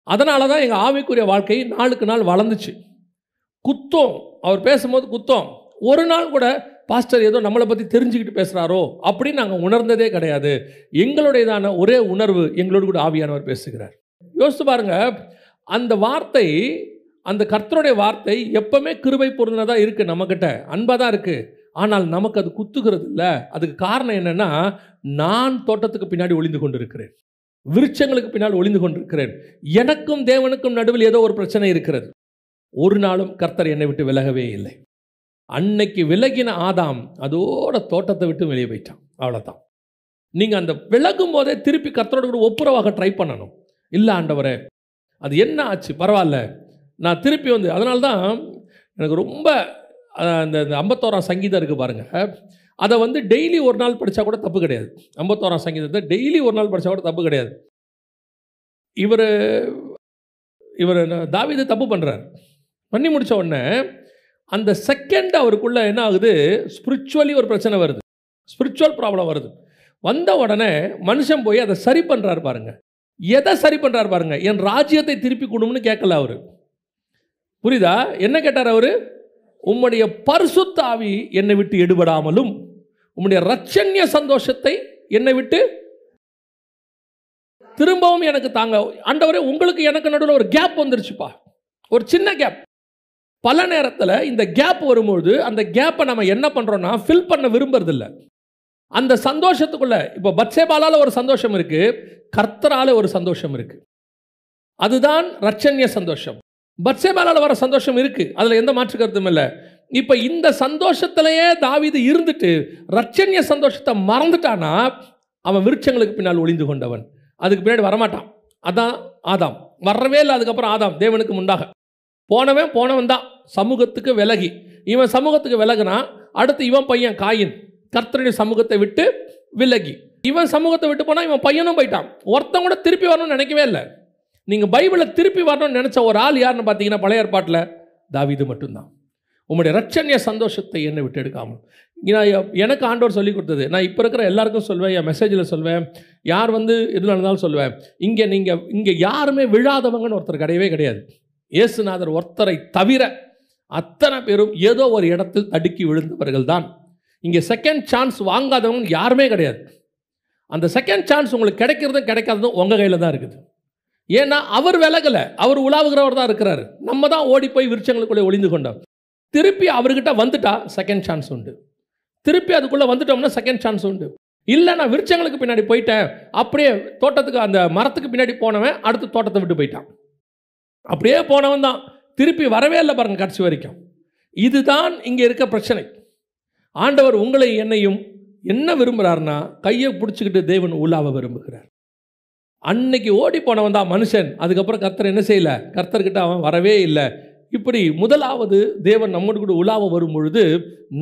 அதனால தான் எங்கள் ஆவிக்குரிய வாழ்க்கை நாளுக்கு நாள் வளர்ந்துச்சு. குத்தம், அவர் பேசும்போது குத்தம். ஒரு நாள் கூட பாஸ்டர் ஏதோ நம்மளை பற்றி தெரிஞ்சுக்கிட்டு பேசுகிறாரோ அப்படின்னு நாங்கள் உணர்ந்ததே கிடையாது. எங்களுடையதான ஒரே உணர்வு, எங்களோடு கூட ஆவியானவர் பேசுகிறார். யோசித்து பாருங்க, அந்த வார்த்தை, அந்த கர்த்தருடைய வார்த்தை எப்பவுமே கிருபை பொருந்தினதாக இருக்குது, நம்மக்கிட்ட அன்பாக தான் இருக்குது. ஆனால் நமக்கு அது குத்துகிறது இல்லை. அதுக்கு காரணம் என்னென்னா, நான் தோட்டத்துக்கு பின்னாடி ஒளிந்து கொண்டு இருக்கிறேன், விருட்சங்களுக்கு பின்னால் ஒளிந்து கொண்டிருக்கிறேன். எனக்கும் தேவனுக்கும் நடுவில் ஏதோ ஒரு பிரச்சனை இருக்கிறது. ஒரு நாளும் கர்த்தர் என்னை விட்டு விலகவே இல்லை. அன்னைக்கு விலகின ஆதாம் அதோட தோட்டத்தை விட்டு வெளியே போயிட்டான். அவ்வளோதான். நீங்கள் அந்த விலகும் போதே திருப்பி கர்த்தரோட கூட ஒப்புரவாக ட்ரை பண்ணணும். இல்லை ஆண்டவரே அது என்ன ஆச்சு, பரவாயில்ல, நான் திருப்பி வந்து, அதனால தான் எனக்கு ரொம்ப அந்த 51ஆம் சங்கீதம் இருக்குது பாருங்கள், அதை வந்து டெய்லி ஒரு நாள் படித்தா கூட தப்பு கிடையாது. 51ஆம் சங்கீதத்தை டெய்லி ஒரு நாள் படித்தா கூட தப்பு கிடையாது. இவர் தாவீது தப்பு பண்ணுறார். பண்ணி முடித்த உடனே அந்த செகண்ட் அவருக்குள்ளே என்ன ஆகுது, ஸ்பிரிச்சுவலி ஒரு பிரச்சனை வருது, ஸ்பிரிச்சுவல் ப்ராப்ளம் வருது. வந்த உடனே மனுஷன் போய் அதை சரி பண்ணுறாரு பாருங்க. எதை சரி பண்ணுறாரு பாருங்க, என் ராஜ்யத்தை திருப்பி கொடும்னு கேட்கல அவரு. புரியுதா? என்ன கேட்டார் அவரு? உம்முடைய பரிசுத்த ஆவி என்னை விட்டு எடுபடாமலும் உம்முடைய இரட்சண்ய சந்தோஷத்தை என்னை விட்டு திரும்பவும் எனக்கு தாங்க. ஆண்டவரே, உங்களுக்கு எனக்கு நடுவில் ஒரு கேப் வந்துருச்சுப்பா, ஒரு சின்ன கேப். பல நேரத்தில் இந்த கேப் வரும்போது அந்த கேப்பை நம்ம என்ன பண்ணுறோம்னா ஃபில் பண்ண விரும்புறதில்லை. அந்த சந்தோஷத்துக்குள்ள இப்போ பத்சேபாலால ஒரு சந்தோஷம் இருக்கு, கர்த்தரால ஒரு சந்தோஷம் இருக்கு. அதுதான் இரட்சண்ய சந்தோஷம். பத்சேபாலால வர சந்தோஷம் இருக்கு, அதில் எந்த மாற்று கருத்தும் இல்லை. இப்போ இந்த சந்தோஷத்திலேயே தாவீது இருந்துட்டு இரட்சண்ய சந்தோஷத்தை மறந்துட்டானா அவன் விருட்சங்களுக்கு பின்னால் ஒளிந்து கொண்டவன், அதுக்கு பின்னாடி வரமாட்டான். அதான் ஆதாம், வரவே இல்லை. அதுக்கப்புறம் ஆதாம் தேவனுக்கு முன்பாக போனவன் தான் சமூகத்துக்கு விலகி, இவன் சமூகத்துக்கு விலகுனா அடுத்து இவன் பையன் காயின் கர்த்தருடைய சமூகத்தை விட்டு விலகி, இவன் சமூகத்தை விட்டு போனால் இவன் பையனும் போயிட்டான். ஒருத்தன் கூட திருப்பி வரணும்னு நினைக்கவே இல்லை. நீங்கள் பைபிளில் திருப்பி வரணும்னு நினச்ச ஒரு ஆள் யாருன்னு பார்த்தீங்கன்னா பழைய ஏற்பாட்டில் தாவீது மட்டும்தான். உங்களுடைய இரட்சண்ய சந்தோஷத்தை என்னை விட்டு எடுக்காமல். எனக்கு ஆண்டவர் சொல்லி கொடுத்தது, நான் இப்போ இருக்கிற எல்லாருக்கும் சொல்வேன், என் மெசேஜில் சொல்வேன், யார் வந்து எது நடந்தாலும் சொல்வேன், இங்கே யாருமே விழாதவங்கன்னு ஒருத்தர் கிடையவே கிடையாது. இயேசுநாதர் ஒருத்தரை தவிர அத்தனை பேரும் ஏதோ ஒரு இடத்தில் தடுக்கி விழுந்தவர்கள் தான். இங்கே செகண்ட் சான்ஸ் வாங்காதவங்க யாருமே கிடையாது. அந்த செகண்ட் சான்ஸ் உங்களுக்கு கிடைக்கிறதும் கிடைக்காததும் உங்கள் கையில் தான் இருக்குது. ஏன்னா அவர் விலகலை, அவர் உலாவுகிறவர் தான் இருக்கிறாரு. நம்ம தான் ஓடி போய் விருட்சங்களுக்குள்ளே ஒளிந்து கொண்டோம். திருப்பி அவர்கிட்ட வந்துட்டா செகண்ட் சான்ஸ் உண்டு. திருப்பி அதுக்குள்ளே வந்துட்டோம்னா செகண்ட் சான்ஸ் உண்டு. இல்லை நான் விருட்சங்களுக்கு பின்னாடி போயிட்டேன், அப்படியே தோட்டத்துக்கு அந்த மரத்துக்கு பின்னாடி போனவன் அடுத்து தோட்டத்தை விட்டு போயிட்டான். அப்படியே போனவன் தான் திருப்பி வரவே இல்லை பாருங்க கடைசி வரைக்கும். இதுதான் இங்கே இருக்க பிரச்சனை. ஆண்டவர் உங்களை என்னையும் என்ன விரும்புகிறார்னா கையை பிடிச்சிக்கிட்டு தேவன் உலாவ விரும்புகிறார். அன்னைக்கு ஓடி போனவன் தான் மனுஷன். அதுக்கப்புறம் கர்த்தர் என்ன செய்யலை, கர்த்தர்கிட்ட அவன் வரவே இல்லை. இப்படி முதலாவது தேவன் நம்மோடு கூட உலாவ வரும் பொழுது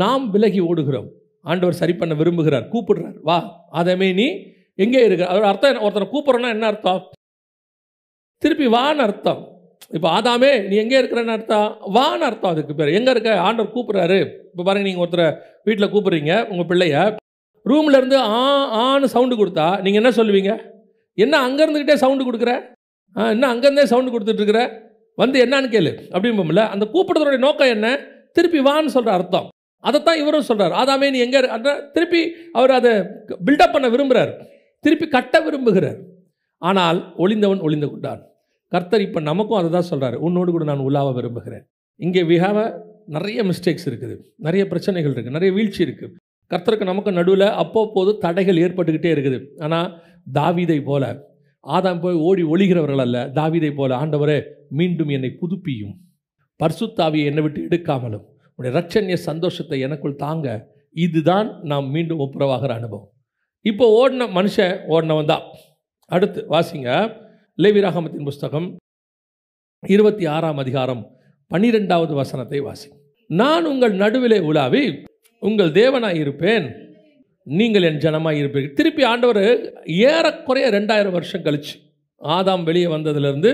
நாம் விலகி ஓடுகிறோம். ஆண்டவர் சரி பண்ண விரும்புகிறார், கூப்பிடுறார், வா ஆதாமே நீ எங்கே இருக்கிற. அதோட அர்த்தம், ஒருத்தனை கூப்பிட்றோன்னா என்ன அர்த்தம், திருப்பி வான்னு அர்த்தம். இப்போ ஆதாமே நீ எங்கே இருக்கிறன்னு அர்த்தம், வான்னு அர்த்தம். அதுக்கு பேர் எங்கே இருக்க, ஆண்டவர் கூப்பிட்றாரு. இப்போ பாருங்கள், நீங்கள் ஒருத்தரை வீட்டில் கூப்பிட்றீங்க, உங்கள் பிள்ளைய ரூம்லேருந்து ஆன்னு சவுண்டு கொடுத்தா நீங்கள் என்ன சொல்லுவீங்க, என்ன அங்கே இருந்துக்கிட்டே சவுண்டு கொடுக்குற, என்ன அங்கேருந்தே சவுண்டு கொடுத்துட்ருக்குற, வந்து என்னான்னு கேளு அப்படிம்போம்ல. அந்த கூப்பிடுறதுடைய நோக்கம் என்ன, திருப்பி வான்னு சொல்கிற அர்த்தம். அதைத்தான் இவரும் சொல்கிறார், ஆதாமே நீ எங்கே திருப்பி அவர் அதை பில்டப் பண்ண விரும்புகிறார், திருப்பி கட்ட விரும்புகிறார். ஆனால் ஒளிந்தவன் ஒளிந்து கொண்டான். கர்த்தர் இப்போ நமக்கும் அதை தான் சொல்கிறார், உன்னோடு கூட நான் உலாவ விரும்புகிறேன். இங்கே நிறைய மிஸ்டேக்ஸ் இருக்குது, நிறைய பிரச்சனைகள் இருக்குது, நிறைய வீழ்ச்சி இருக்குது. கர்த்தருக்கு நமக்கு நடுவில் அப்போது தடைகள் ஏற்பட்டுக்கிட்டே இருக்குது. ஆனால் தாவீதை போல ஆதாம் போய் ஓடி ஒளிகிறவர்கள் அல்ல, தாவீதை போல ஆண்டவரே மீண்டும் என்னை புதுப்பியும், பரிசுத்த ஆவியை என்னை விட்டு எடுக்காமலும் உடைய இரட்சண்ய சந்தோஷத்தை எனக்குள் தாங்க. இதுதான் நாம் மீண்டும் ஒப்புரவாகிற அனுபவம். இப்போ ஓடின மனுஷன் ஓடினவன் தான். அடுத்து வாசிங்க, லேவியராகமத்தின் புஸ்தகம் 26ஆம் அதிகாரம் 12வது வசனத்தை வாசி. நான் உங்கள் நடுவிலே உலாவி உங்கள் தேவனாய் இருப்பேன், நீங்கள் என் ஜனமாய் இருப்பீர்கள். திருப்பி ஆண்டவர் ஏறக்குறைய 2000 வருஷம் கழிச்சு, ஆதாம் வெளியே வந்ததுலேருந்து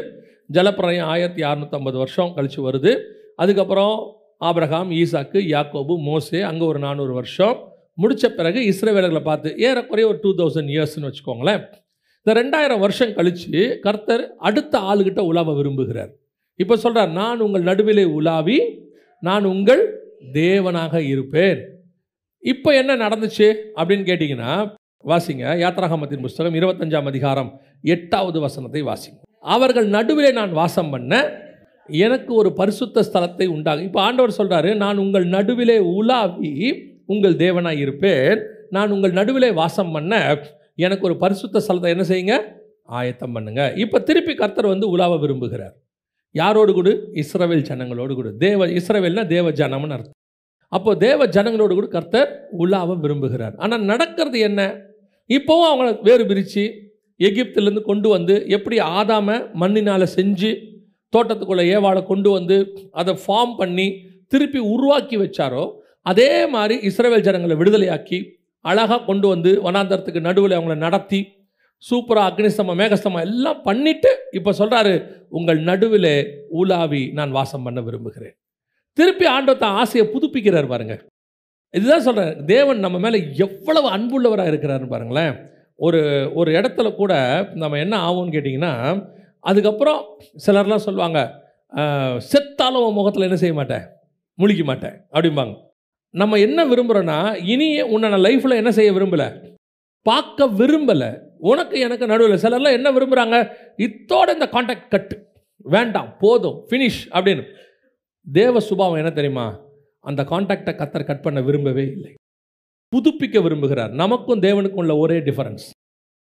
ஜலப்பிரளயம் 1650 வருஷம் கழிச்சு வருது. அதுக்கப்புறம் ஆபிரகாம், ஈசாக்கு, யாக்கோபு, மோசே, அங்கே ஒரு 400 வருஷம் முடித்த பிறகு இஸ்ரவேலர்களை பார்த்து ஏறக்குறைய ஒரு 2000 இயர்ஸ்ன்னு வச்சுக்கோங்களேன். இந்த 2000 வருஷம் கழித்து கர்த்தர் அடுத்த ஆளுகிட்ட உலாவ விரும்புகிறார். இப்போ சொல்கிறார், நான் உங்கள் நடுவிலே உலாவி நான் உங்கள் தேவனாக இருப்பேன். இப்போ என்ன நடந்துச்சு அப்படின்னு கேட்டிங்கன்னா வாசிங்க, யாத்ராகமத்தின் புஸ்தகம் 25ஆம் அதிகாரம் 8வது வசனத்தை வாசிங்க. அவர்கள் நடுவிலே நான் வாசம் பண்ண எனக்கு ஒரு பரிசுத்த ஸ்தலத்தை உண்டாகும். இப்போ ஆண்டவர் சொல்கிறாரு, நான் உங்கள் நடுவிலே உலாவி உங்கள் தேவனாக இருப்பேன், நான் உங்கள் நடுவிலே வாசம் பண்ண எனக்கு ஒரு பரிசுத்த ஸ்தலத்தை என்ன செய்யுங்க, ஆயத்தம் பண்ணுங்க. இப்போ திருப்பி கர்த்தர் வந்து உலாவ விரும்புகிறார். யாரோடு கூட, இஸ்ரவேல் ஜனங்களோடு கூட. இஸ்ரவேல்னா தேவ ஜனம்னு அர்த்தம். அப்போ தேவ ஜனங்களோடு கூட கர்த்தர் உலாவ விரும்புகிறார். ஆனால் நடக்கிறது என்ன? இப்போவும் அவங்கள வேறு பிரித்து எகிப்திலேருந்து கொண்டு வந்து எப்படி ஆதாமை மண்ணினால் செஞ்சு தோட்டத்துக்குள்ளே ஏவாளை கொண்டு வந்து அதை ஃபார்ம் பண்ணி திருப்பி உருவாக்கி வச்சாரோ, அதே மாதிரி இஸ்ரவேல் ஜனங்களை விடுதலையாக்கி அழகாக கொண்டு வந்து வனாந்தரத்துக்கு நடுவில் அவங்கள நடத்தி சூப்பராக அக்னிஸ்தமம் மேகஸ்தமம் எல்லாம் பண்ணிட்டு இப்போ சொல்கிறாரு, உங்கள் நடுவில் உலாவி நான் வாசம் பண்ண விரும்புகிறேன். திருப்பி ஆண்டவர் தான் ஆசையை புதுப்பிக்கிறார் பாருங்க. இதுதான் சொல்கிறேன், தேவன் நம்ம மேலே எவ்வளவு அன்புள்ளவராக இருக்கிறாருன்னு பாருங்களேன். ஒரு இடத்துல கூட நம்ம என்ன ஆகும்னு கேட்டிங்கன்னா, அதுக்கப்புறம் சிலர்லாம் சொல்லுவாங்க, செத்தாலும் உன் முகத்தில் என்ன செய்ய மாட்டேன், முழிக்க மாட்டேன் அப்படிம்பாங்க. நம்ம என்ன விரும்புகிறோன்னா, இனியே உன்னை நான் லைஃப்பில் என்ன செய்ய விரும்பலை, பார்க்க விரும்பலை. உனக்கு எனக்கு நடுவில் சிலர்லாம் என்ன விரும்புகிறாங்க, இத்தோட இந்த கான்டாக்ட் கட் வேண்டாம், போதும், ஃபினிஷ் அப்படின்னு. தேவ சுபாவம் என்ன தெரியுமா? அந்த கான்டாக்டை கர்த்தர் கட் பண்ண விரும்பவே இல்லை, புதுப்பிக்க விரும்புகிறார். நமக்கும் தேவனுக்கும் உள்ள ஒரே டிஃபரன்ஸ்,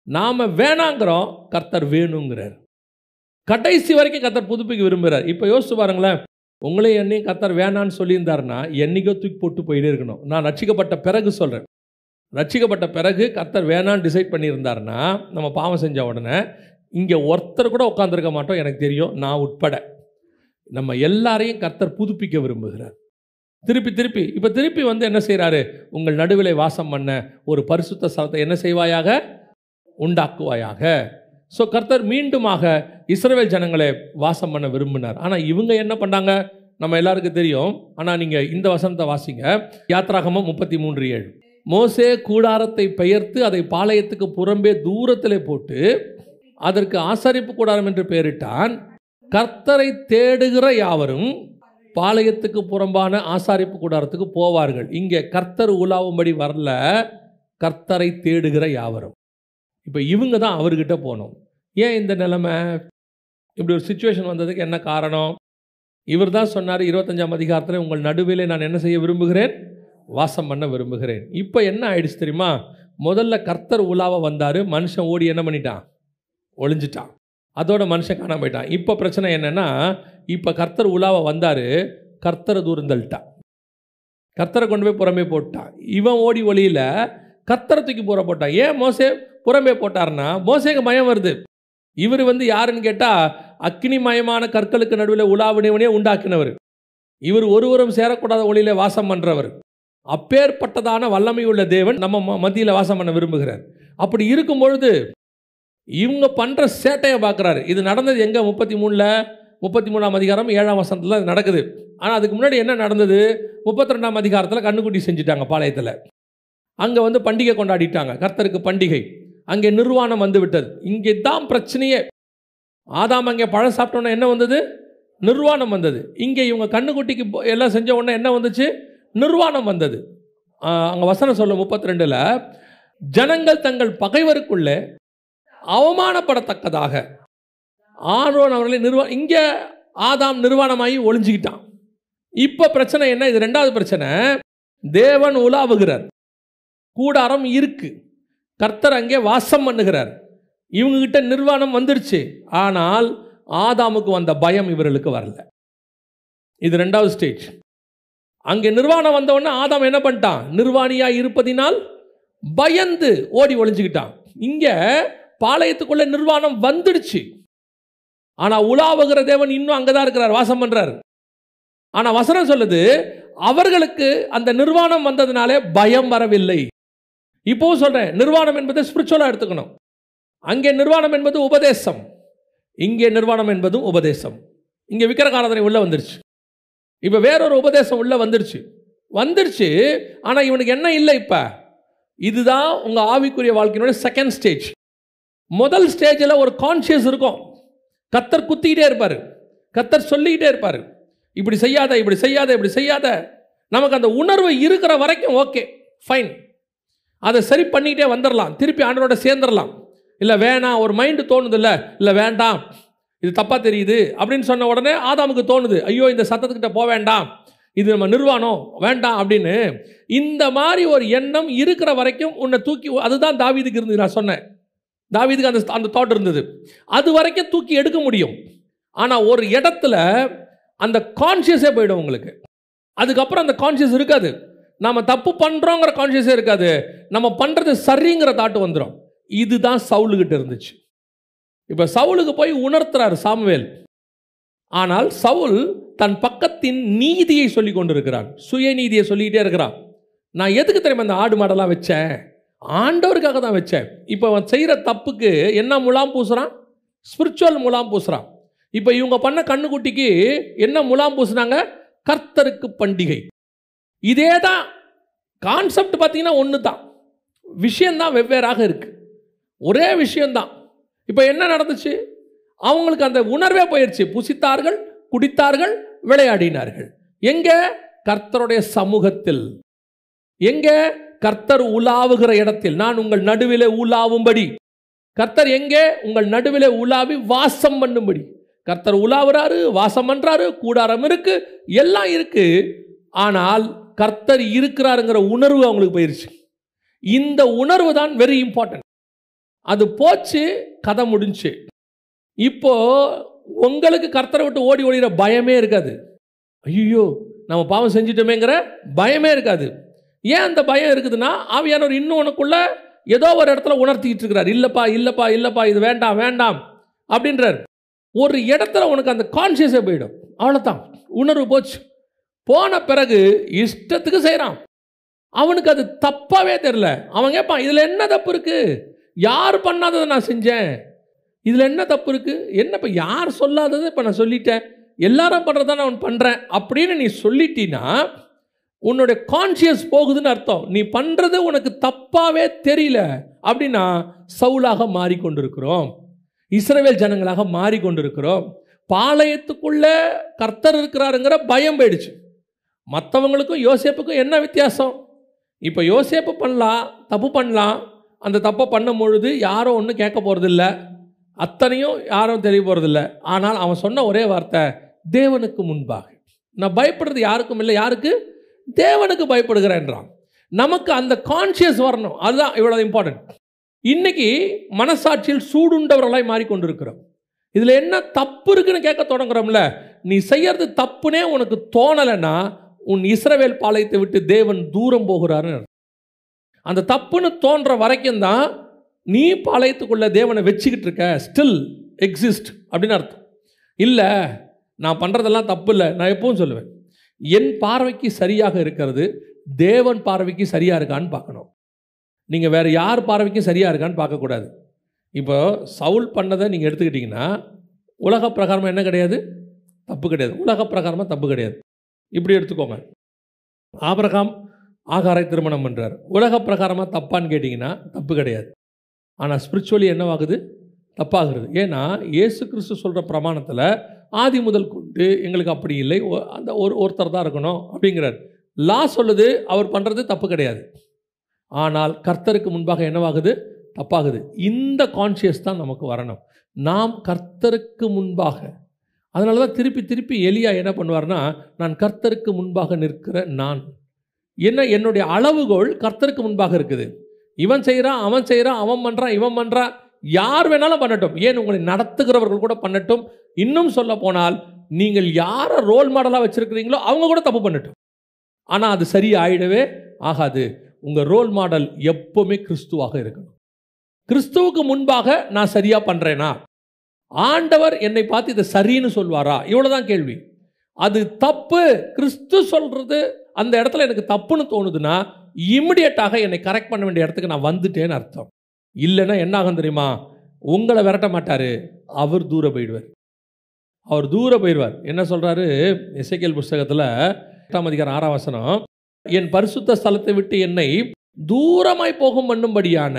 நாம் வேணாங்கிறோம், கர்த்தர் வேணுங்கிறார். கடைசி வரைக்கும் கர்த்தர் புதுப்பிக்க விரும்புகிறார். இப்போ யோசிச்சு பாருங்களேன், உங்களையும் என்னையும் கர்த்தர் வேணான்னு சொல்லியிருந்தாருன்னா என்னைக்கோ தூக்கி போட்டு போயிட்டே இருக்கணும். நான் ரட்சிக்கப்பட்ட பிறகு சொல்கிறேன், ரட்சிக்கப்பட்ட பிறகு கர்த்தர் வேணான்னு டிசைட் பண்ணியிருந்தாருன்னா, நம்ம பாவம் செஞ்ச உடனே இங்கே ஒருத்தர் கூட உட்காந்துருக்க மாட்டோம், எனக்கு தெரியும், நான் உட்பட. நம்ம எல்லாரையும் கர்த்தர் புதுப்பிக்க விரும்புகிறார். திருப்பி வந்து என்ன செய்கிறாரு, உங்கள் நடுவிலே வாசம் பண்ண ஒரு பரிசுத்த ஸ்தலத்தை என்ன செய்வாயாக, உண்டாக்குவாயாக. ஸோ கர்த்தர் மீண்டுமாக இஸ்ரவேல் ஜனங்களை வாசம் பண்ண விரும்பினார். ஆனால் இவங்க என்ன பண்ணாங்க நம்ம எல்லாருக்கும் தெரியும். ஆனால் நீங்கள் இந்த வசனத்தை வாசிங்க, யாத்ராகமம் 33:7. மோசே கூடாரத்தை பெயர்த்து அதை பாளையத்துக்கு புறம்பே தூரத்திலே போட்டு அதற்கு ஆசரிப்பு கூடாரம் என்று பெயரிட்டான். கர்த்தரை தேடுகிற யாவரும் பாளையத்துக்கு புறம்பான ஆசாரிப்பு கூடாரத்துக்கு போவார்கள். இங்கே கர்த்தர் உலாவும்படி வரல, கர்த்தரை தேடுகிற யாவரும். இப்போ இவங்க தான் அவர்கிட்ட போகணும். ஏன் இந்த நிலைமை, இப்படி ஒரு சிச்சுவேஷன் வந்ததுக்கு என்ன காரணம்? இவர் தான் சொன்னார் 25ஆம் அதிகாரத்தில், உங்கள் நடுவிலே நான் என்ன செய்ய விரும்புகிறேன், வாசம் பண்ண விரும்புகிறேன். இப்போ என்ன ஆயிடுச்சு தெரியுமா? முதல்ல கர்த்தர் உலாவ வந்தார், மனுஷன் ஓடி என்ன பண்ணிட்டான், ஒளிஞ்சிட்டான். அதோட மனுஷன் காணாம போயிட்டான். இப்போ பிரச்சனை என்னென்னா, இப்போ கர்த்தர் உலாவ வந்தார், கர்த்தரை தூரந்தள்ளிட்டான், கர்த்தரை கொண்டு போய் புறம்பே போட்டான். இவன் ஓடி ஒளியில் கர்த்தரை தூக்கி போட்டான். ஏன் மோசே புறம்பே போட்டார்னா, மோசேக்கு மயம் வருது. இவர் வந்து யாருன்னு கேட்டால், அக்னிமயமான கற்களுக்கு நடுவில் உலாவினவனே உண்டாக்கினவர். இவர் ஒருவரும் சேரக்கூடாத ஒளியில வாசம் பண்ணுறவர். அப்பேற்பட்டதான வல்லமை உள்ள தேவன் நம்ம மத்தியில் வாசம் பண்ண விரும்புகிறார். அப்படி இருக்கும் பொழுது இவங்க பண்ணுற சேட்டையை பார்க்குறாரு. இது நடந்தது எங்கே? 33ஆம் அதிகாரம் 7ஆம் வசனத்தில் அது நடக்குது. ஆனால் அதுக்கு முன்னாடி என்ன நடந்தது? 32ஆம் அதிகாரத்தில் கண்ணுக்குட்டி செஞ்சுட்டாங்க பாளையத்தில். அங்கே வந்து பண்டிகை கொண்டாடிட்டாங்க, கர்த்தருக்கு பண்டிகை. அங்கே நிர்வாணம் வந்து விட்டது. இங்கே தான் பிரச்சனையே. ஆதாம் அங்கே பழம் சாப்பிட்டோன்னே என்ன வந்தது? நிர்வாணம் வந்தது. இங்கே இவங்க கண்ணுக்குட்டிக்கு எல்லாம் செஞ்ச உடனே என்ன வந்துச்சு? நிர்வாணம் வந்தது. அங்கே வசனம் சொல்ல 32ல், ஜனங்கள் தங்கள் பகைவருக்குள்ளே அவமானப்படத்தக்கதாக ஆரோன் அவர்களை இங்கே ஆதாம் நிர்வாணமாகி ஒளிஞ்சிக்கிட்டான். இப்போ பிரச்சனை என்ன? இது ரெண்டாவது பிரச்சனை. தேவன் உலாவுகிறார், கூடாரம் இருக்கு, கர்த்தர் அங்கே வாசம் பண்ணுகிறார். இவங்ககிட்ட நிர்வாணம் வந்துருச்சு, ஆனால் ஆதாமுக்கு வந்த பயம் இவர்களுக்கு வரல. இது ரெண்டாவது ஸ்டேஜ். அங்கே நிர்வாணம் வந்தவொடனே ஆதாம் என்ன பண்ணிட்டான்? நிர்வாணியா இருப்பதினால் பயந்து ஓடி ஒளிஞ்சுக்கிட்டான். இங்கே பாளையத்துக்குள்ள நிர்வாணம் வந்துடுச்சு, ஆனால் உலாவுகிற தேவன் இன்னும் அங்கே தான் இருக்கிறார், வாசம் பண்றார். ஆனால் வசனம் சொல்லுது, அவர்களுக்கு அந்த நிர்வாணம் வந்ததுனாலே பயம் வரவில்லை. இப்போ சொல்றேன், நிர்வாணம் என்பதை ஸ்பிரிச்சுவலா எடுத்துக்கணும். அங்கே நிர்வாணம் என்பது உபதேசம், இங்கே நிர்வாணம் என்பதும் உபதேசம். இங்கே விக்கிரகாராதனை உள்ள வந்துருச்சு, இப்போ வேறொரு உபதேசம் உள்ள வந்துருச்சு. ஆனால் இவனுக்கு என்ன இல்லை? இப்போ இதுதான் உங்க ஆவிக்குரிய வாழ்க்கையினுடைய செகண்ட் ஸ்டேஜ். முதல் ஸ்டேஜில் ஒரு கான்சியஸ் இருக்கும், கர்த்தர் குத்திக்கிட்டே இருப்பார், கர்த்தர் சொல்லிக்கிட்டே இருப்பார், இப்படி செய்யாத, இப்படி செய்யாத, இப்படி செய்யாத. நமக்கு அந்த உணர்வு இருக்கிற வரைக்கும் ஓகே, ஃபைன், அதை சரி பண்ணிக்கிட்டே வந்துடலாம், திருப்பி ஆண்டவரோட சேர்ந்துடலாம். இல்லை வேணாம், ஒரு மைண்டு தோணுது, இல்லை வேண்டாம், இது தப்பாக தெரியுது அப்படின்னு சொன்ன உடனே ஆதாமுக்கு தோணுது, ஐயோ இந்த சத்தத்துக்கிட்ட போக வேண்டாம், இது நம்ம நிர்வாணம் வேண்டாம் அப்படின்னு. இந்த மாதிரி ஒரு எண்ணம் இருக்கிற வரைக்கும் உன்னை தூக்கி, அதுதான் தாவீதுக்கு இருந்தது. நான் சொன்னேன், தாவீதுக்கு அந்த தாட் இருந்தது, அது வரைக்கும் தூக்கி எடுக்க முடியும். ஆனால் ஒரு இடத்துல அந்த கான்சியஸே போயிடும் உங்களுக்கு. அதுக்கப்புறம் அந்த கான்ஷியஸ் இருக்காது. நம்ம தப்பு பண்ணுறோங்கிற கான்ஷியஸே இருக்காது. நம்ம பண்ணுறது சரிங்கிற தாட்டு வந்துடும். இதுதான் சவுலுக்கிட்ட இருந்துச்சு. இப்போ சவுலுக்கு போய் உணர்த்துறாரு சாமுவேல். ஆனால் சவுல் தன் பக்கத்தின் நீதியை சொல்லி கொண்டிருக்கிறான், சுயநீதியை சொல்லிக்கிட்டே இருக்கிறான். நான் எதுக்கு தெரியுமா இந்த ஆடு மாடெல்லாம் வச்சேன்? ஆண்டவருக்காக தான் வச்சேன். இப்போ அவன் செய்கிற தப்புக்கு என்ன முலாம் பூசுறான்? ஸ்பிரிச்சுவல் முலாம் பூசுறான். இப்போ இவங்க பண்ண கண்ணுக்குட்டிக்கு என்ன முலாம் பூசுனாங்க? கர்த்தருக்கு பண்டிகை. இதே தான் கான்செப்ட். பார்த்தீங்கன்னா ஒன்று தான், விஷயந்தான் வெவ்வேறாக இருக்கு, ஒரே விஷயந்தான். இப்போ என்ன நடந்துச்சு? அவங்களுக்கு அந்த உணர்வே போயிடுச்சு. புசித்தார்கள், குடித்தார்கள், விளையாடினார்கள். எங்க? கர்த்தருடைய சமூகத்தில். எங்க? கர்த்தர் உலாவுகிற இடத்தில். நான் உங்கள் நடுவிலே உலாவும்படி. கர்த்தர் எங்கே? உங்கள் நடுவிலே உலாவி வாசம் பண்ணும்படி. கர்த்தர் உலாவுறாரு, வாசம் பண்றாரு, கூடாரம் இருக்கு, எல்லாம் இருக்கு. ஆனால் கர்த்தர் இருக்கிறாருங்கிற உணர்வு அவங்களுக்கு போயிருச்சு. இந்த உணர்வு தான் வெரி இம்பார்ட்டன்ட். அது போச்சு, கதை முடிஞ்சு. இப்போ உங்களுக்கு கர்த்தரை விட்டு ஓடி ஓடிற பயமே இருக்காது. ஐயோ நம்ம பாவம் செஞ்சிட்டோமேங்கிற பயமே இருக்காது. ஏன் அந்த பயம் இருக்குதுன்னா, ஆவியானவர் இன்னும் உனக்குள்ள ஏதோ ஒரு இடத்துல உணர்த்திக்கிட்டு இருக்கிறார். இல்லப்பா இல்லப்பா இல்லப்பா, இது வேண்டாம் வேண்டாம் அப்படின்றார். ஒரு இடத்துல உனக்கு அந்த கான்சியஸே போயிடும். அவ்வளோதான், உணர்வு போச்சு. போன பிறகு இஷ்டத்துக்கு செய்கிறான். அவனுக்கு அது தப்பாவே தெரியல. அவன் கேட்பான், இதில் என்ன தப்பு இருக்கு? யார் பண்ணாததை நான் செஞ்சேன், இதில் என்ன தப்பு இருக்கு? என்ன இப்போ யார் சொல்லாததை இப்போ நான் சொல்லிட்டேன், எல்லாரும் பண்ணுறதான் நான் பண்ணுறேன் அப்படின்னு நீ சொல்லிட்டீன்னா உன்னுடைய கான்சியஸ் போகுதுன்னு அர்த்தம். நீ பண்ணுறது உனக்கு தப்பாவே தெரியல அப்படின்னா சவுலாக மாறிக்கொண்டிருக்கிறோம், இஸ்ரவேல் ஜனங்களாக மாறிக்கொண்டிருக்கிறோம். பாளையத்துக்குள்ள கர்த்தர் இருக்கிறாருங்கிற பயம் போயிடுச்சு. மற்றவங்களுக்கும் யோசேப்புக்கும் என்ன வித்தியாசம்? இப்போ யோசேப்பு பண்ணலாம், தப்பு பண்ணலாம். அந்த தப்பை பண்ணும் பொழுது யாரும் ஒன்றும் கேட்க போகிறதில்ல, அத்தனையும் யாரும் தெரிய போகிறதில்ல. ஆனால் அவன் சொன்ன ஒரே வார்த்தை, தேவனுக்கு முன்பாக நான் பயப்படுறது யாருக்கும் இல்லை, யாருக்கு? தேவனுக்கு பயப்படுகிறேன்றான். நமக்கு அந்த கான்சியஸ் வரணும், அதுதான் இவ்வளோ இம்பார்ட்டன்ட். இன்னைக்கு மனசாட்சியில் சூடுண்டவர்களாய் மாறிக்கொண்டிருக்கிறோம். இதில் என்ன தப்பு இருக்குன்னு கேட்க தொடங்குறோம்ல. நீ செய்யறது தப்புனே உனக்கு தோணலைன்னா உன் இஸ்ரவேல் பாளையத்தை விட்டு தேவன் தூரம் போகிறாருன்னு. அந்த தப்புன்னு தோன்ற வரைக்கும் தான் நீ பாளையத்துக்குள்ள தேவனை வச்சுக்கிட்டு இருக்க, ஸ்டில் எக்ஸிஸ்ட் அப்படின்னு அர்த்தம். இல்லை நான் பண்ணுறதெல்லாம் தப்பு இல்லை. நான் எப்பவும் சொல்லுவேன், என் பார்வைக்கு சரியாக இருக்கிறது தேவன் பார்வைக்கு சரியாக இருக்கான்னு பார்க்கணும். நீங்கள் வேறு யார் பார்வைக்கும் சரியாக இருக்கான்னு பார்க்கக்கூடாது. இப்போ சவுல் பண்ணதை நீங்கள் எடுத்துக்கிட்டிங்கன்னா உலக பிரகாரமாக என்ன கிடையாது? தப்பு கிடையாது. உலக பிரகாரமாக தப்பு கிடையாது. இப்படி எடுத்துக்கோங்க, ஆபிரகாம் ஆகாரை திருமணம் பண்ணுறார். உலக பிரகாரமாக தப்பான்னு கேட்டிங்கன்னா தப்பு கிடையாது. ஆனால் ஸ்பிரிச்சுவலி என்னவாகுது? தப்பாகிறது. ஏன்னா இயேசு கிறிஸ்து சொல்கிற பிரமாணத்தில் ஆதி முதல் கொண்டு எங்களுக்கு அப்படி இல்லை, அந்த ஒருத்தர் தான் இருக்கணும் அப்படிங்கிறார். லா சொல்லுது அவர் பண்ணுறது தப்பு கிடையாது. ஆனால் கர்த்தருக்கு முன்பாக என்னவாகுது? தப்பாகுது. இந்த கான்ஷியஸ் தான் நமக்கு வரணும். நாம் கர்த்தருக்கு முன்பாக. அதனால தான் திருப்பி திருப்பி எலியா என்ன பண்ணுவார்னா, நான் கர்த்தருக்கு முன்பாக நிற்கிற நான். என்ன, என்னுடைய அளவுகோல் கர்த்தருக்கு முன்பாக இருக்குது. இவன் செய்கிறான், அவன் செய்கிறான், அவன் பண்ணுறான், இவன் பண்ணுறான், யார் வேணாலும் பண்ணட்டும். ஏன் உங்களை நடத்துகிறவர்கள் கூட பண்ணட்டும். இன்னும் சொல்ல போனால் நீங்கள் யாரை ரோல் மாடலாக வச்சுருக்கிறீங்களோ அவங்க கூட தப்பு பண்ணட்டும். ஆனால் அது சரி ஆயிடவே ஆகாது. உங்கள் ரோல் மாடல் எப்போவுமே கிறிஸ்துவாக இருக்கணும். கிறிஸ்துவுக்கு முன்பாக நான் சரியாக பண்ணுறேனா? ஆண்டவர் என்னை பார்த்து இதை சரின்னு சொல்வாரா? இவ்வளோதான் கேள்வி. அது தப்பு கிறிஸ்து சொல்கிறது அந்த இடத்துல எனக்கு தப்புன்னு தோணுதுன்னா இமிடியட்டாக என்னை கரெக்ட் பண்ண வேண்டிய இடத்துக்கு நான் வந்துட்டேன்னு அர்த்தம். இல்லைன்னா என்ன ஆகும் தெரியுமா? உங்களை விரட்ட மாட்டார், அவர் தூர போயிடுவார். அவர் தூர போயிடுவார். என்ன சொல்கிறாரு எசேக்கியேல் புஸ்தகத்தில் 8ஆம் அதிகாரம் 6ஆம் வசனம், என் பரிசுத்த ஸ்தலத்தை விட்டு என்னை தூரமாய் போகும் பண்ணும்படியான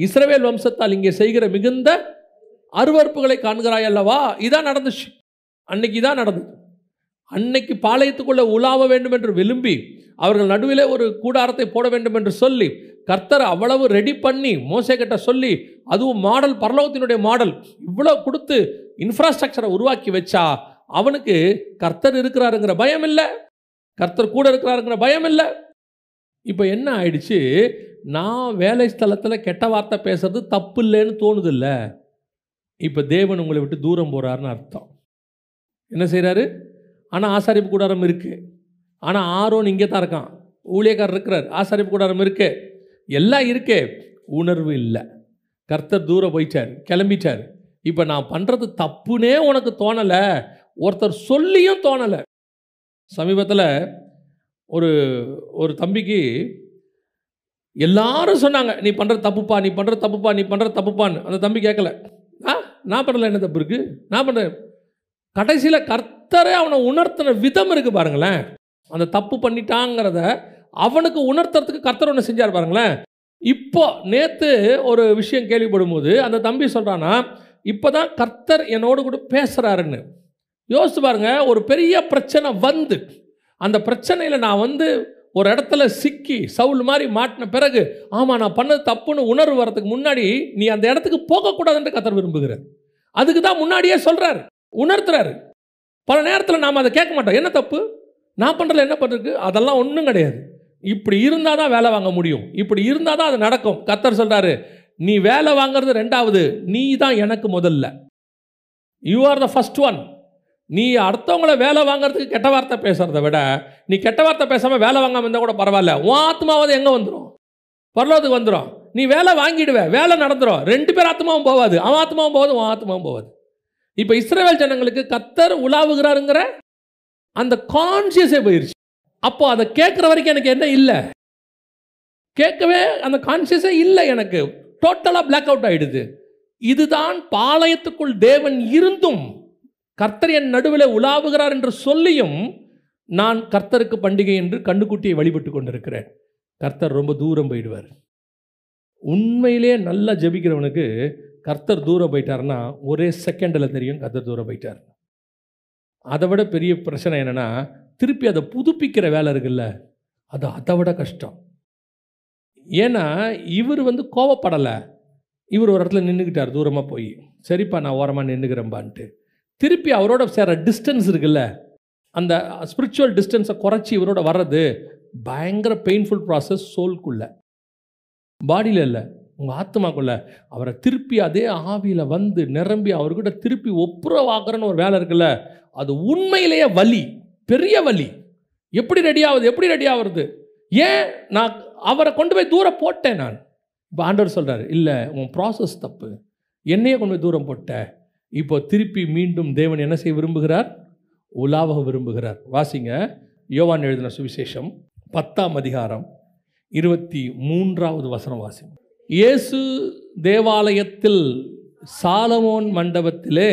இஸ்ரவேல் வம்சத்தால் இங்கே செய்கிற மிகுந்த அருவருப்புகளை காண்கிறாய் அல்லவா? இதான் நடந்துச்சு. அன்னைக்கு தான் நடந்தது. அன்னைக்கு பாளையத்துக்குள்ள உலாவ வேண்டும் என்று விரும்பி அவர்கள் நடுவில் ஒரு கூடாரத்தை போட வேண்டும் என்று சொல்லி கர்த்தர் அவ்வளவு ரெடி பண்ணி மோசே கிட்ட சொல்லி, அதுவும் மாடல், பரலோகத்தினுடைய மாடல் இவ்வளோ கொடுத்து இன்ஃப்ராஸ்ட்ரக்சரை உருவாக்கி வச்சா அவனுக்கு கர்த்தர் இருக்கிறாருங்கிற பயம் இல்லை, கர்த்தர் கூட இருக்கிறாருங்கிற பயம் இல்லை. இப்போ என்ன ஆயிடுச்சு? நான் வேலை ஸ்தலத்தில் கெட்ட வார்த்தை பேசுறது தப்பு இல்லைன்னு தோணுது இல்லை. இப்போ தேவன் உங்களை விட்டு தூரம் போகிறாருன்னு அர்த்தம். என்ன செய்கிறாரு? ஆனால் ஆசாரிப்பு கூடாரம் இருக்குது. ஆனால் ஆரோன் இங்கே தான் இருக்கான், ஊழியக்காரர் இருக்கிறார், ஆசாரிப்பு கூடாரம் இருக்கு, எல்லாம் இருக்கே, உணர்வு இல்லை. கர்த்தர் தூரம் போயிட்டார், கிளம்பிட்டார். இப்போ நான் பண்ணுறது தப்புனே உனக்கு தோணலை, ஒருத்தர் சொல்லியும் தோணலை. சமீபத்தில் ஒரு தம்பிக்கு எல்லாரும் சொன்னாங்க, நீ பண்ணுற தப்புப்பா, நீ பண்ணுற தப்புப்பா, நீ பண்ணுற தப்புப்பான்னு. அந்த தம்பி கேட்கல, நான் பண்ணல, என்ன தப்பு இருக்குது, நான் பண்ணுறேன். கடைசியில் கர்த்தரே அவனை உணர்த்தின விதம் இருக்குது பாருங்களேன். அந்த தப்பு பண்ணிட்டாங்கிறத அவனுக்கு உணர்த்துறதுக்கு கர்த்தர் ஒன்று செஞ்சார் பாருங்களேன். இப்போ நேற்று ஒரு விஷயம் கேள்விப்படும் போது அந்த தம்பி சொல்கிறான்னா, இப்போ தான் கர்த்தர் என்னோடு கூட பேசுகிறாருன்னு. யோசிச்சு பாருங்க, ஒரு பெரிய பிரச்சனை வந்து அந்த பிரச்சனையில் நான் ஒரு இடத்துல சிக்கி சவுல் மாதிரி மாட்டின பிறகு, ஆமாம் நான் பண்ணது தப்புன்னு உணர்வு வரதுக்கு முன்னாடி நீ அந்த இடத்துக்கு போகக்கூடாதுன்னு கர்த்தர் விரும்புகிறார். அதுக்கு தான் முன்னாடியே சொல்கிறார், உணர்த்துறாரு. பல நேரத்தில் நாம் அதை கேட்க மாட்டோம், என்ன தப்பு நான் பண்ணுறல, என்ன பண்ணுறது, அதெல்லாம் ஒன்றும் கிடையாது. இப்படி இருந்தால் தான் வேலை வாங்க முடியும், இப்படி இருந்தால் தான் அது நடக்கும். கர்த்தர் சொல்கிறாரு, நீ வேலை வாங்கிறது ரெண்டாவது, நீ தான் எனக்கு முதல்ல. You are the first one. நீ அடுத்தவங்கள வேலை வாங்கிறதுக்கு கெட்ட வார்த்தை பேசுகிறத விட நீ கெட்ட வார்த்தை பேசாமல் வேலை வாங்காமல் இருந்தால் கூட பரவாயில்ல. உன் ஆத்மாவது எங்கே வந்துடும், பரலோகத்துக்கு வந்துடும். நீ வேலை வாங்கிடுவே, வேலை நடந்துடும், ரெண்டு பேர் ஆத்மாவும் போவாது, அவன் ஆத்மாவும் போவாது, உன் ஆத்மாவும் போவாது. இப்போ இஸ்ரவேல் ஜனங்களுக்கு கர்த்தர் உலாவுகிறாருங்கிற அந்த கான்சியஸே போயிடுச்சு. அப்போ அதை கேட்குற வரைக்கும் எனக்கு என்ன இல்லை, கேட்கவே அந்த கான்சியஸே இல்லை, எனக்கு டோட்டலாக பிளாக் அவுட் ஆகிடுது. இதுதான் பாளையத்துக்குள் தேவன் இருந்தும் கர்த்தர் என் நடுவில் உலாவுகிறார் என்று சொல்லியும் நான் கர்த்தருக்கு பண்டிகை என்று கண்ணுக்குட்டியை வழிபட்டு கொண்டிருக்கிறேன். கர்த்தர் ரொம்ப தூரம் போயிடுவார். உண்மையிலே நல்லா ஜெபிக்கிறவனுக்கு கர்த்தர் தூரம் போயிட்டார்னா ஒரே செகண்டில் தெரியும் கர்த்தர் தூரம் போயிட்டார். அதை விட பெரிய பிரச்சனை என்னென்னா, திருப்பி அதை புதுப்பிக்கிற வேலை இருக்குல்ல, அது அதை விட கஷ்டம். ஏன்னா இவர் கோவப்படலை, இவர் ஒரு இடத்துல நின்றுக்கிட்டார் தூரமாக போய், சரிப்பா நான் ஓரமாக நின்றுக்கிறேன்பான்ட்டு. திருப்பி அவரோட சேர டிஸ்டன்ஸ் இருக்குல்ல, அந்த ஸ்பிரிச்சுவல் டிஸ்டன்ஸை குறைச்சி இவரோட வர்றது பயங்கர பெயின்ஃபுல் ப்ராசஸ். சோல்குள்ள, பாடியில் இல்லை, உங்கள் ஆத்மாக்குள்ள அவரை திருப்பி அதே ஆவியில் நிரம்பி அவர்கிட்ட திருப்பி ஒப்புரவாக்குறன்னு ஒரு வேலை இருக்குல்ல, அது உண்மையிலேயே வலி, பெரிய வலி. எப்படி ரெடி ஆகுது? ஏன் நான் அவரை கொண்டு போய் தூரம் போட்டேன். நான் இப்போ ஆண்டவர் சொல்கிறார், இல்லை உன் ப்ராசஸ் தப்பு, என்னையே கொண்டு போய் தூரம் போட்ட. இப்போ திருப்பி மீண்டும் தேவன் என்ன செய்ய விரும்புகிறார், உலாவ விரும்புகிறார். வாசிங்க, யோவான் எழுதின சுவிசேஷம் 10ஆம் அதிகாரம் 23வது வசனம் வாசிங்க. இயேசு தேவாலயத்தில் சாலமோன் மண்டபத்திலே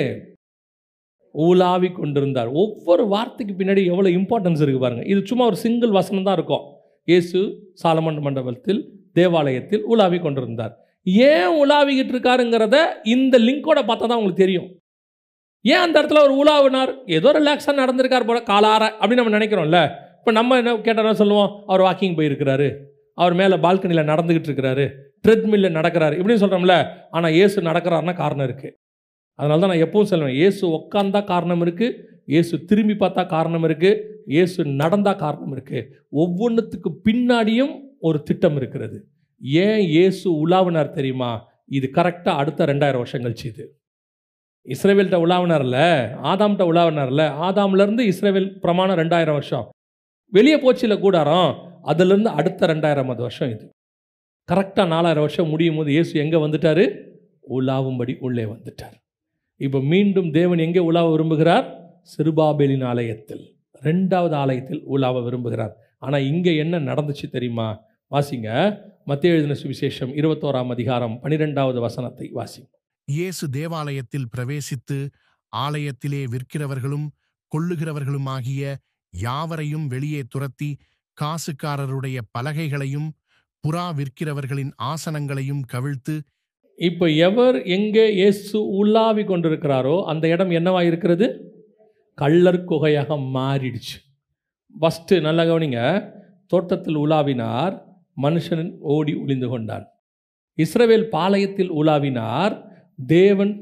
உலாவி கொண்டிருந்தார். ஒவ்வொரு வார்த்தைக்கு பின்னாடி எவ்வளோ இம்பார்ட்டன்ஸ் இருக்குது பாருங்கள். இது சும்மா ஒரு சிங்கிள் வசனம் தான் இருக்கும். இயேசு சாலமோன் மண்டபத்தில் தேவாலயத்தில் உலாவி கொண்டிருந்தார். ஏன் உலாவிக்கிட்டு இருக்காருங்கிறத இந்த லிங்கோட பார்த்தா தான் உங்களுக்கு தெரியும். ஏன் அந்த இடத்துல ஒரு உலாவினார், ஏதோ ரிலாக்ஸாக நடந்திருக்கார் போல காலார அப்படின்னு நம்ம நினைக்கிறோம்ல. இப்போ நம்ம என்ன கேட்டால் சொல்லுவோம், அவர் வாக்கிங் போயிருக்கிறாரு, அவர் மேலே பால்கனியில் நடந்துக்கிட்டு இருக்கிறாரு, ட்ரெட்மில்ல நடக்கிறாரு இப்படின்னு சொல்கிறோம்ல. ஆனால் இயேசு நடக்கிறாருன்னா காரணம் இருக்குது. அதனால தான் நான் எப்பவும் சொல்லுவேன், இயேசு உட்காந்தா காரணம் இருக்குது, இயேசு திரும்பி பார்த்தா காரணம் இருக்குது, இயேசு நடந்தால் காரணம் இருக்குது. ஒவ்வொன்றுத்துக்கு பின்னாடியும் ஒரு திட்டம் இருக்கிறது. ஏன் இயேசு உலாவினார் தெரியுமா? இது கரெக்டாக அடுத்த 2000 வருஷம் கழிச்சு. இது இஸ்ரவேல்கிட்ட உலாவினார்ல, ஆதாம்கிட்ட உலாவினார்ல, ஆதாம்லேருந்து இஸ்ரவேல் பிரமாணம் 2000 வருஷம், வெளியே போச்சில்ல கூடாரம், அதுலேருந்து அடுத்த 2000வது வருஷம். இது கரெக்டாக 4000 வருஷம் முடியும் போது இயேசு எங்கே வந்துட்டார், உலாவும்படி உள்ளே வந்துட்டார். இப்போ மீண்டும் தேவன் எங்கே உலாவ விரும்புகிறார்? செருபாபேலின் ஆலயத்தில், 2வது ஆலயத்தில் உலாவ விரும்புகிறார். ஆனால் இங்கே என்ன நடந்துச்சு தெரியுமா? வாசிங்க, மத்தேயு எழுதின சுவிசேஷம் 21ஆம் அதிகாரம் 12வது வசனத்தை வாசிங்க. இயேசு தேவாலயத்தில் பிரவேசித்து ஆலயத்திலே விற்கிறவர்களும் கொள்ளுகிறவர்களுமாகிய யாவரையும் வெளியே துரத்தி காசுக்காரருடைய பலகைகளையும் புறா விற்கிறவர்களின் ஆசனங்களையும் கவிழ்த்து. இப்போ எவர் எங்கே இயேசு உலாவி கொண்டிருக்கிறாரோ அந்த இடம் என்னவா இருக்கிறது? கள்ளர் குகையாக மாறிடுச்சு. ஃபஸ்ட்டு நல்லா கவனிங்க, தோட்டத்தில் உலாவினார், மனுஷன் ஓடி ஒளிந்து கொண்டான். இஸ்ரவேல் பாளையத்தில் உலாவினார், தேவன்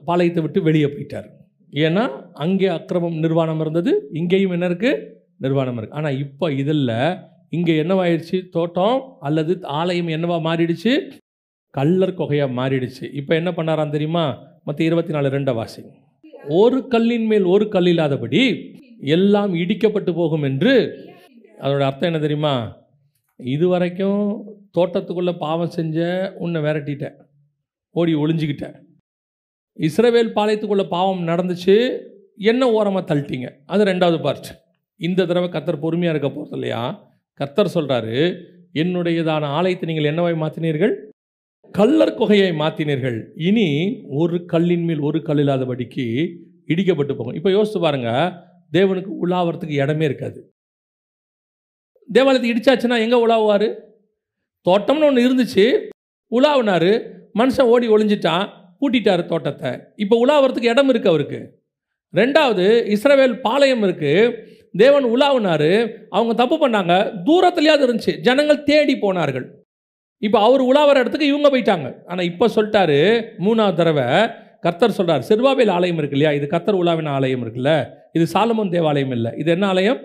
பாளையத்தை விட்டு வெளியே போயிட்டார். ஏன்னா அங்கே அக்கிரமம் நிர்வாணம் இருந்தது, இங்கேயும் என்ன இருக்குது? நிர்வாணம் இருக்குது. ஆனால் இப்போ இதில் இங்கே என்னவாயிடுச்சு? தோட்டம் அல்லது ஆலயம் என்னவா மாறிடுச்சு? கள்ளர் குகையாக மாறிடுச்சு. இப்போ என்ன பண்ணாராம் தெரியுமா? மத்திய 24:2 வாசிங்க. ஒரு கல்லின் மேல் ஒரு கல் இல்லாதபடி எல்லாம் இடிக்கப்பட்டு போகும் என்று அதோட அர்த்தம் என்ன தெரியுமா? இது வரைக்கும் தோட்டத்துக்குள்ளே பாவம் செஞ்ச உன்னை விரட்டிட்டேன், ஓடி ஒளிஞ்சிக்கிட்டேன். இஸ்ரவேல் பாளையத்துக்குள்ளே பாவம் நடந்துச்சு, என்ன ஓரமாக தள்ளிட்டீங்க. அது 2வது பார்ட். இந்த தடவை கர்த்தர் பொறுமையாக இருக்க போகிறது இல்லையா? கர்த்தர் சொல்கிறாரு, என்னுடையதான ஆலயத்தை நீங்கள் என்னவாய் மாற்றினீர்கள்? கல்லர் குகையை மாற்றினீர்கள். இனி ஒரு கல்லின் மேல் ஒரு கல் இல்லாதபடிக்கு இடிக்கப்பட்டு போகும். இப்போ யோசித்து பாருங்க, தேவனுக்கு உலாவறதுக்கு இடமே இருக்காது. தேவாலயத்தை இடிச்சாச்சுன்னா எங்கே உலாவுவார்? தோட்டம்னு ஒன்று இருந்துச்சு, உலாவினார், மனுஷன் ஓடி ஒளிஞ்சிட்டான், பூட்டிட்டார் தோட்டத்தை. இப்போ உலாவறதுக்கு இடம் இருக்குது அவருக்கு. 2வது, இஸ்ரவேல் பாளையம் இருக்குது, தேவன் உலாவினார், அவங்க தப்பு பண்ணாங்க, தூரத்துலையாவது இருந்துச்சு, ஜனங்கள் தேடி போனார்கள். இப்போ அவர் உலாவற இடத்துக்கு இவங்க போயிட்டாங்க. ஆனால் இப்போ சொல்லிட்டாரு, 3வது தடவை கர்த்தர் சொல்கிறார், செருபாபேல் ஆலயம் இருக்கு இல்லையா, இது கர்த்தர் உலாவின ஆலயம் இருக்குல்ல, இது சாலமோன் தேவாலயம் இல்லை, இது என்ன ஆலயம்?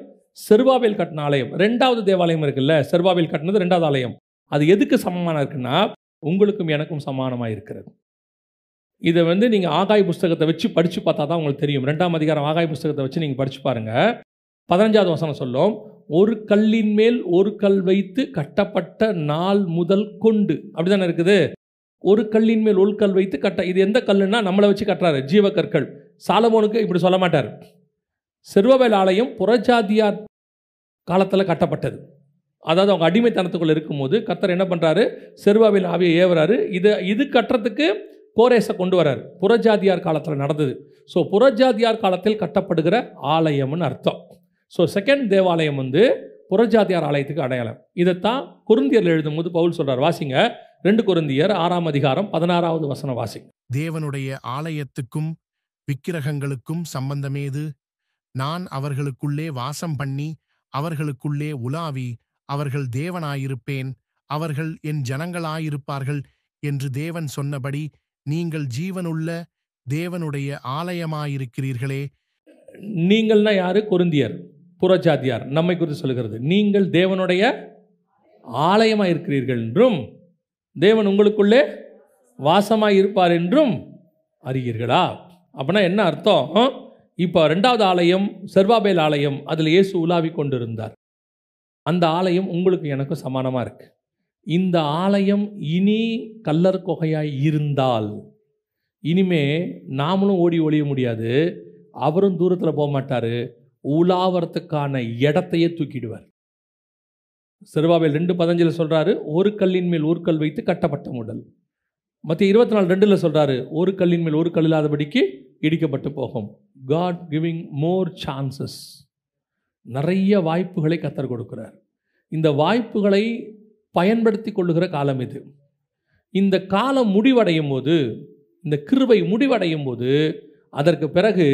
செருபாபேல் கட்டின ஆலயம். 2வது தேவாலயம் இருக்குல்ல, செருபாபேல் கட்டினது 2வது ஆலயம். அது எதுக்கு சமமான இருக்குன்னா, உங்களுக்கும் எனக்கும் சமானமாக இருக்கிறது. இதை நீங்கள் ஆகாய் புஸ்தகத்தை வச்சு படித்து பார்த்தா தான் உங்களுக்கு தெரியும். 2ஆம் அதிகாரம் ஆகாய் புஸ்தகத்தை வச்சு நீங்கள் படித்து பாருங்கள். 15வது வசனம் சொல்லும், ஒரு கல்லின் மேல் ஒரு கல் வைத்து கட்டப்பட்ட நாள் முதல் கொண்டு. அப்படிதானே இருக்குது. ஒரு கல்லின் மேல் ஒரு கல் வைத்து கட்ட. இது எந்த கல்லுன்னா நம்மளை வச்சு கட்டுறாரு, ஜீவக்கற்கள். சாலமோனுக்கு இப்படி சொல்ல மாட்டார். செருபாபேல் ஆலயம் புறஜாதியார் காலத்தில் கட்டப்பட்டது. அதாவது அவங்க அடிமைத்தனத்துக்குள்ளே இருக்கும்போது கர்த்தர் என்ன பண்ணுறாரு, செருபாபேல் ஆவியை ஏவுறாரு. இது கட்டுறதுக்கு கோரேசை கொண்டு வராரு. புறஜாதியார் காலத்தில் நடந்தது. ஸோ புறஜாதியார் காலத்தில் கட்டப்படுகிற ஆலயம்னு அர்த்தம். ஸோ 2nd தேவாலயம் புறஜாதியார் ஆலயத்துக்கு அடையாளம். இதைத்தான் கொரிந்தியரில் எழுதும்போது பவுல் சொல்கிறார். வாசிங்க, 2 கொரிந்தியர் 6ஆம் அதிகாரம் 16வது வசனம் வாசிங்க. தேவனுடைய ஆலயத்துக்கும் விக்கிரகங்களுக்கும் சம்பந்தமேது? நான் அவர்களுக்குள்ளே வாசம் பண்ணி அவர்களுக்குள்ளே உலாவி அவர்கள் தேவனாயிருப்பேன், அவர்கள் என் ஜனங்களாயிருப்பார்கள் என்று தேவன் சொன்னபடி நீங்கள் ஜீவனுள்ள தேவனுடைய ஆலயமாயிருக்கிறீர்களே. நீங்கள்னா யாரு? கொரிந்தியர், புறஜாதியார். நம்மை குறித்து சொல்லுகிறது, நீங்கள் தேவனுடைய ஆலயமாக இருக்கிறீர்கள் என்றும் தேவன் உங்களுக்குள்ளே வாசமாக இருப்பார் என்றும் அறியீர்களா? அப்படின்னா என்ன அர்த்தம்? இப்போ 2வது ஆலயம் செருபாபேல் ஆலயம், அதில் இயேசு உலாவி கொண்டிருந்தார். அந்த ஆலயம் உங்களுக்கு எனக்கும் சமானமாக இருக்கு. இந்த ஆலயம் இனி கல்லர் குகையாய் இருந்தால் இனிமே நாமளும் ஓடி ஒளிய முடியாது, அவரும் தூரத்தில் போக மாட்டார், உலாவறதுக்கான இடத்தையே தூக்கிடுவார். செருபாபேல் 2:15 சொல்கிறாரு, ஒரு கல்லின் மேல் ஒரு கல் வைத்து கட்டப்பட்ட முதல். மத்திய 24:2 சொல்கிறாரு, ஒரு கல்லின் மேல் ஒரு கல் இல்லாதபடிக்கு இடிக்கப்பட்டு போகும். God giving more chances. நிறைய வாய்ப்புகளை கர்த்தர் கொடுக்கிறார். இந்த வாய்ப்புகளை பயன்படுத்தி கொள்ளுகிற காலம் இது. இந்த காலம் முடிவடையும் போது, இந்த கிருபை முடிவடையும் போது, அதற்கு பிறகு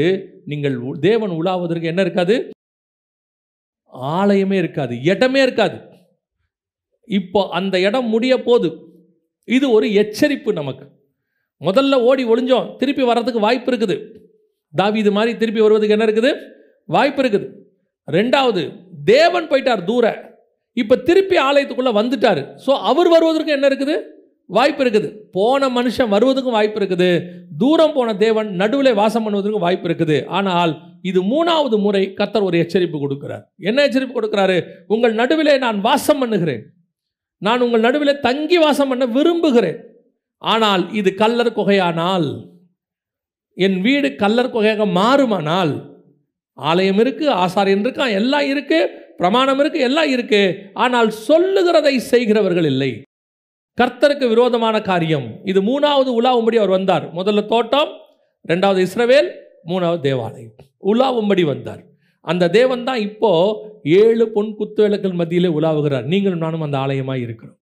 நீங்கள் தேவன் உலாவதற்கு என்ன இருக்காது? ஆலயமே இருக்காது, இடமே இருக்காது. இப்போ அந்த இடம் முடிய போது. இது ஒரு எச்சரிப்பு நமக்கு. முதல்ல ஓடி ஒளிஞ்சோம், திருப்பி வர்றதுக்கு வாய்ப்பு இருக்குது. தாவீது மாதிரி திருப்பி வருவதுக்கு என்ன இருக்குது? வாய்ப்பு இருக்குது. 2வது, தேவன் போயிட்டார் தூர, இப்போ திருப்பி ஆலயத்துக்குள்ளே வந்துட்டார். ஸோ அவர் வருவதற்கு என்ன இருக்குது? வாய்ப்பு இருக்குது. போன மனுஷன் வருவதற்கும் வாய்ப்பு இருக்குது. தூரம் போன தேவன் நடுவில் வாசம் பண்ணுவதற்கும் வாய்ப்பு இருக்குது. ஆனால் இது 3வது முறை கர்த்தர் ஒரு எச்சரிப்பு கொடுக்கிறார். என்ன எச்சரிப்பு கொடுக்கிறாரு? உங்கள் நடுவிலே நான் வாசம் பண்ணுகிறேன், நான் உங்கள் நடுவில் தங்கி வாசம் பண்ண விரும்புகிறேன். ஆனால் இது கல்லர் குகையானால், என் வீடு கல்லர் குகையாக மாறுமானால், ஆலயம் இருக்கு, ஆசாரியன் இருக்கான், எல்லாம் இருக்கு, பிரமாணம் இருக்கு, எல்லாம் இருக்கு, ஆனால் சொல்லுகிறதை செய்கிறவர்கள் இல்லை. கர்த்தருக்கு விரோதமான காரியம். இது 3வது உலாவும்படி அவர் வந்தார். முதல்ல தோட்டம், 2வது இஸ்ரவேல், 3வது தேவாலயம். உலாவும்படி வந்தார். அந்த தேவன் தான் இப்போ 7 பொன் குத்து விளக்குகள் மத்தியிலே உலாவுகிறார். நீங்களும் நானும் அந்த ஆலயமாக இருக்கிறோம்.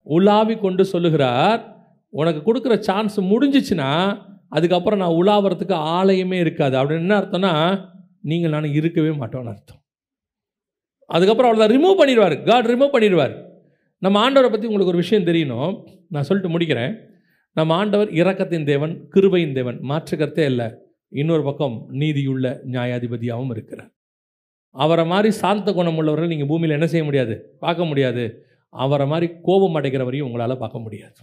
உலாவி கொண்டு சொல்லுகிறார், உனக்கு கொடுக்குற சான்ஸ் முடிஞ்சிச்சுன்னா அதுக்கப்புறம் நான் உலாவறதுக்கு ஆலயமே இருக்காது. அப்படின்னு என்ன அர்த்தம்னா, நீங்கள் நானும் இருக்கவே மாட்டோம்னு அர்த்தம். அதுக்கப்புறம் அவளை ரிமூவ் பண்ணிடுவார். காட் ரிமூவ் பண்ணிடுவார். நம்ம ஆண்டவரை பற்றி உங்களுக்கு ஒரு விஷயம் தெரியணும், நான் சொல்லிட்டு முடிக்கிறேன். நம்ம ஆண்டவர் இரக்கத்தின் தேவன், கிருபையின் தேவன், மாற்றுக்கருத்தே இல்லை. இன்னொரு பக்கம் நீதியுள்ள நியாயாதிபதியாகவும் இருக்கிறார். அவரை மாதிரி சாந்த குணம் உள்ளவர்கள் நீங்கள் பூமியில் என்ன செய்ய முடியாது? பார்க்க முடியாது. அவரை மாதிரி கோபம் அடைகிறவரையும் உங்களால் பார்க்க முடியாது.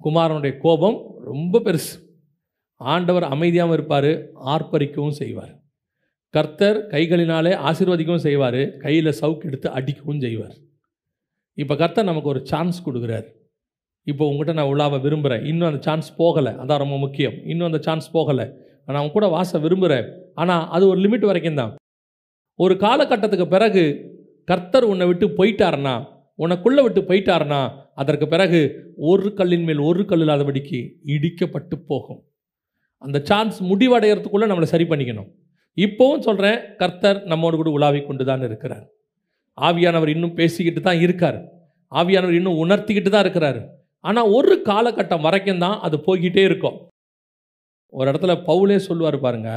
குமாரனுடைய கோபம் ரொம்ப பெருசு. ஆண்டவர் அமைதியாகவும் இருப்பார், ஆர்ப்பரிக்கவும் செய்வார். கர்த்தர் கைகளினாலே ஆசீர்வதிக்கவும் செய்வார், கையில் சவுக்கு எடுத்து அடிக்கவும் செய்வார். இப்போ கர்த்தர் நமக்கு ஒரு சான்ஸ் கொடுக்குறார். இப்போ உங்கள்கிட்ட நான் உலாவ விரும்புகிறேன், இன்னும் அந்த சான்ஸ் போகலை, அதான் ரொம்ப முக்கியம். இன்னும் அந்த சான்ஸ் போகலை, நான் அவங்க கூட வாச விரும்புகிறேன். ஆனால் அது ஒரு லிமிட் வரைக்கும் தான். ஒரு காலகட்டத்துக்கு பிறகு கர்த்தர் உன்னை விட்டு போயிட்டாருன்னா, உனக்குள்ளே விட்டு போயிட்டாருன்னா, அதற்கு பிறகு ஒரு கல்லின் மேல் ஒரு கல் இல்லாதபடிக்கு இடிக்கப்பட்டு போகும். அந்த சான்ஸ் முடிவடைகிறதுக்குள்ளே நம்மளை சரி பண்ணிக்கணும். இப்போவும் சொல்கிறேன், கர்த்தர் நம்மோடு கூட உலாவி கொண்டு தான் இருக்கிறார். ஆவியானவர் இன்னும் பேசிக்கிட்டு தான் இருக்கார், ஆவியானவர் இன்னும் உணர்த்திக்கிட்டு தான் இருக்கிறார். ஆனால் ஒரு காலகட்டம் வரைக்கும் தான் அது போய்கிட்டே இருக்கும். ஒரு இடத்துல பவுலே சொல்லுவார் பாருங்க,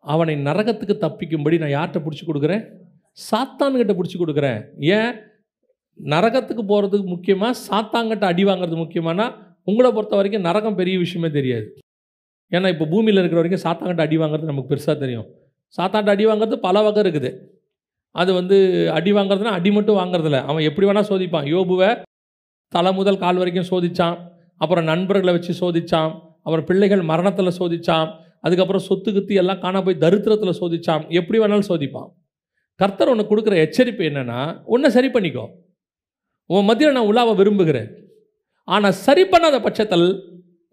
அவனை நரகத்துக்கு தப்பிக்கும்படி நான் யார்கிட்ட பிடிச்சி கொடுக்குறேன்? சாத்தான்கிட்ட பிடிச்சி கொடுக்குறேன். ஏன் நரகத்துக்கு போகிறதுக்கு முக்கியமாக சாத்தான்கிட்ட அடி வாங்கிறது முக்கியமானா, உங்களை பொறுத்த வரைக்கும் நரகம் பெரிய விஷயமே தெரியாது. ஏன்னா இப்போ பூமியில் இருக்கிற வரைக்கும் சாத்தான்கிட்ட அடி வாங்கிறது நமக்கு பெருசாக தெரியும். சாத்தான்கிட்ட அடி வாங்கிறது பல வகை இருக்குது. அது அடி வாங்கிறதுனா அடி மட்டும் வாங்குறதில்ல, அவன் எப்படி வேணால் சோதிப்பான். யோபுவை தலை முதல் கால் வரைக்கும் சோதித்தான், அப்புறம் நண்பர்களை வச்சு சோதித்தான், அப்புறம் பிள்ளைகள் மரணத்தில் சோதித்தான், அதுக்கப்புறம் சொத்து கித்து எல்லாம் காண போய் தரித்திரத்தில் சோதித்தான். எப்படி வேணாலும் சோதிப்பான். கர்த்தர் உனக்கு கொடுக்குற எச்சரிப்பு என்னென்னா, உன்னை சரி பண்ணிக்கோ. உன் மத்தியில் நான் உலாவ விரும்புகிறேன், ஆனால் சரி பண்ணாத பட்சத்தில்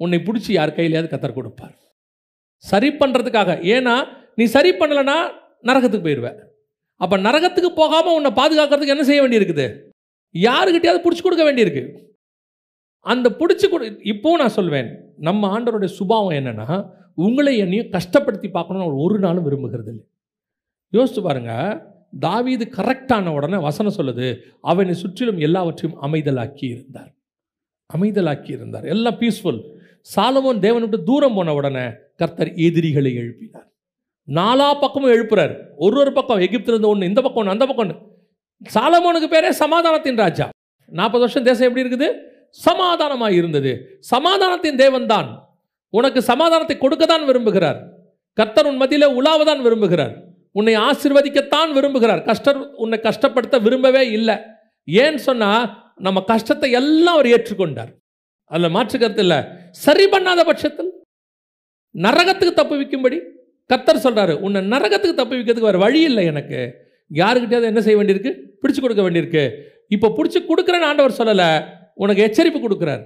உன்னை பிடிச்சி யார் கையிலையாவது கர்த்தர் கொடுப்பார். சரி பண்ணுறதுக்காக. ஏன்னா நீ சரி பண்ணலைன்னா நரகத்துக்கு போயிடுவேன். அப்போ நரகத்துக்கு போகாமல் உன்னை பாதுகாக்கிறதுக்கு என்ன செய்ய வேண்டியிருக்குது? யாருக்கிட்டையாவது பிடிச்சி கொடுக்க வேண்டியிருக்கு. அந்த பிடிச்சி இப்போவும் நான் சொல்வேன், நம்ம ஆண்டவருடைய சுபாவம் என்னென்னா, உங்களை என்னையும் கஷ்டப்படுத்தி பார்க்கணும்னு அவர் ஒரு நாளும் விரும்புகிறது இல்லை. யோசிச்சு பாருங்க, தாவீது கரெக்டான உடனே வசனம் சொல்லுது, அவனை சுற்றிலும் எல்லாவற்றையும் அமைதலாக்கி இருந்தார். அமைதலாக்கி இருந்தார், எல்லாம் பீஸ்ஃபுல். சாலமோன் தேவனை விட்டு தூரம் போன உடனே கர்த்தர் எதிரிகளை எழுப்பினார். நாலா பக்கமும் எழுப்புறார். ஒரு பக்கம் எகிப்திலிருந்து ஒன்று, இந்த பக்கம் ஒன்று, அந்த பக்கம் ஒன்று. சாலமோனுக்கு பேரே சமாதானத்தின் ராஜா. 40 வருஷம் தேசம் எப்படி இருக்குது? சமாதானமாக இருந்தது. சமாதானத்தின் தேவன் தான் உனக்கு சமாதானத்தை கொடுக்க தான் விரும்புகிறார். கர்த்தர் உன் மத்தியில் உலாவதான் விரும்புகிறார், உன்னை ஆசீர்வதிக்கத்தான் விரும்புகிறார். உன்னை கஷ்டப்படுத்த விரும்பவே இல்லை. ஏன்னு சொன்னால் நம்ம கஷ்டத்தை எல்லாம் அவர் ஏற்றுக்கொண்டார், அதில் மாற்று கருத்து இல்லை. சரி பண்ணாத பட்சத்தில் நரகத்துக்கு தப்பு வைக்கும்படி கர்த்தர் சொல்கிறாரு, உன்னை நரகத்துக்கு தப்பு வைக்கிறதுக்கு வேறு வழி இல்லை. எனக்கு யாருக்கிட்டையாவது என்ன செய்ய வேண்டியிருக்கு? பிடிச்சி கொடுக்க வேண்டியிருக்கு. இப்போ பிடிச்சி கொடுக்குறேன்னு ஆண்டவர் சொல்லலை, உனக்கு எச்சரிப்பு கொடுக்குறார்,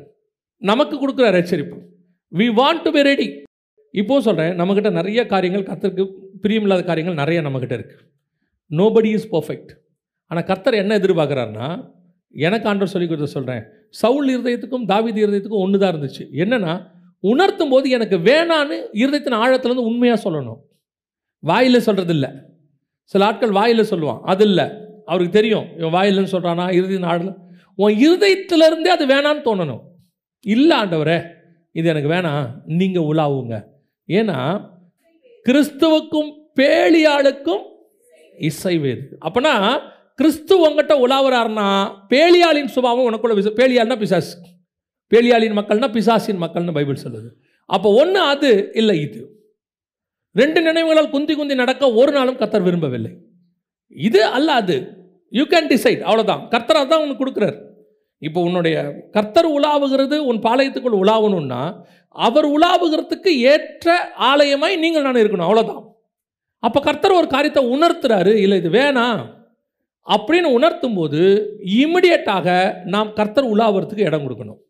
நமக்கு கொடுக்குறார் எச்சரிப்பு. We want to be ready. இப்போது சொல்கிறேன், நம்மக்கிட்ட நிறைய காரியங்கள், கர்த்தருக்கு பிரியமில்லாத காரியங்கள் நிறைய நம்மக்கிட்ட இருக்குது. Nobody is perfect. ஆனால் கர்த்தர் என்ன எதிர்பார்க்குறாருன்னா, எனக்கு ஆண்டவர் சொல்லி கொடுத்த சொல்கிறேன், சவுல் இருதயத்துக்கும் தாவீது இருதயத்துக்கும் ஒன்று தான் இருந்துச்சு. என்னென்னா, உணர்த்தும் போது எனக்கு வேணான்னு இருதயத்தின் ஆழத்துலேருந்து உண்மையாக சொல்லணும். வாயில் சொல்கிறது இல்லை. சில ஆட்கள் வாயில் சொல்லுவான், அது இல்லை. அவருக்கு தெரியும் இவன் வாயில்னு சொல்கிறானா இருதயத்தின் ஆழத்தில். உன் இருதயத்திலேருந்தே அது வேணான்னு தோணணும். இல்லை ஆண்டவரே, இது எனக்கு வேணாம், நீங்கள் உலாவுங்க. ஏன்னா கிறிஸ்துவுக்கும் பேலியாளுக்கும் இசைவேது. அப்போனா கிறிஸ்து உங்ககிட்ட உலாவுறாருன்னா பேலியாளின் சுபாவம் உனக்குள்ள. பேலியாள்னா பிசாசு, பேலியாளின் மக்கள்னா பிசாசின் மக்கள்னு பைபிள் சொல்லுது. அப்போ ஒன்று அது இல்லை இது. ரெண்டு நினைவுகளால் குந்தி குந்தி நடக்க ஒரு நாளும் கர்த்தர் விரும்பவில்லை. இது அல்ல அது. யூ கேன் டிசைட், அவ்வளோதான். கர்த்தர் அதான் உனக்கு கொடுக்குறார். இப்போ உன்னுடைய கர்த்தர் உலாவுகிறது உன் பாளையத்துக்குள் உலாவணும்னா அவர் உலாவுகிறதுக்கு ஏற்ற ஆலயமாய் நீங்கள் நான் இருக்கணும், அவ்வளோதான். அப்போ கர்த்தர் ஒரு காரியத்தை உணர்த்துறாரு, இல்லை இது வேணாம் அப்படின்னு உணர்த்தும் போது இமிடியேட்டாக நாம் கர்த்தர் உலாவுறதுக்கு இடம் கொடுக்கணும்.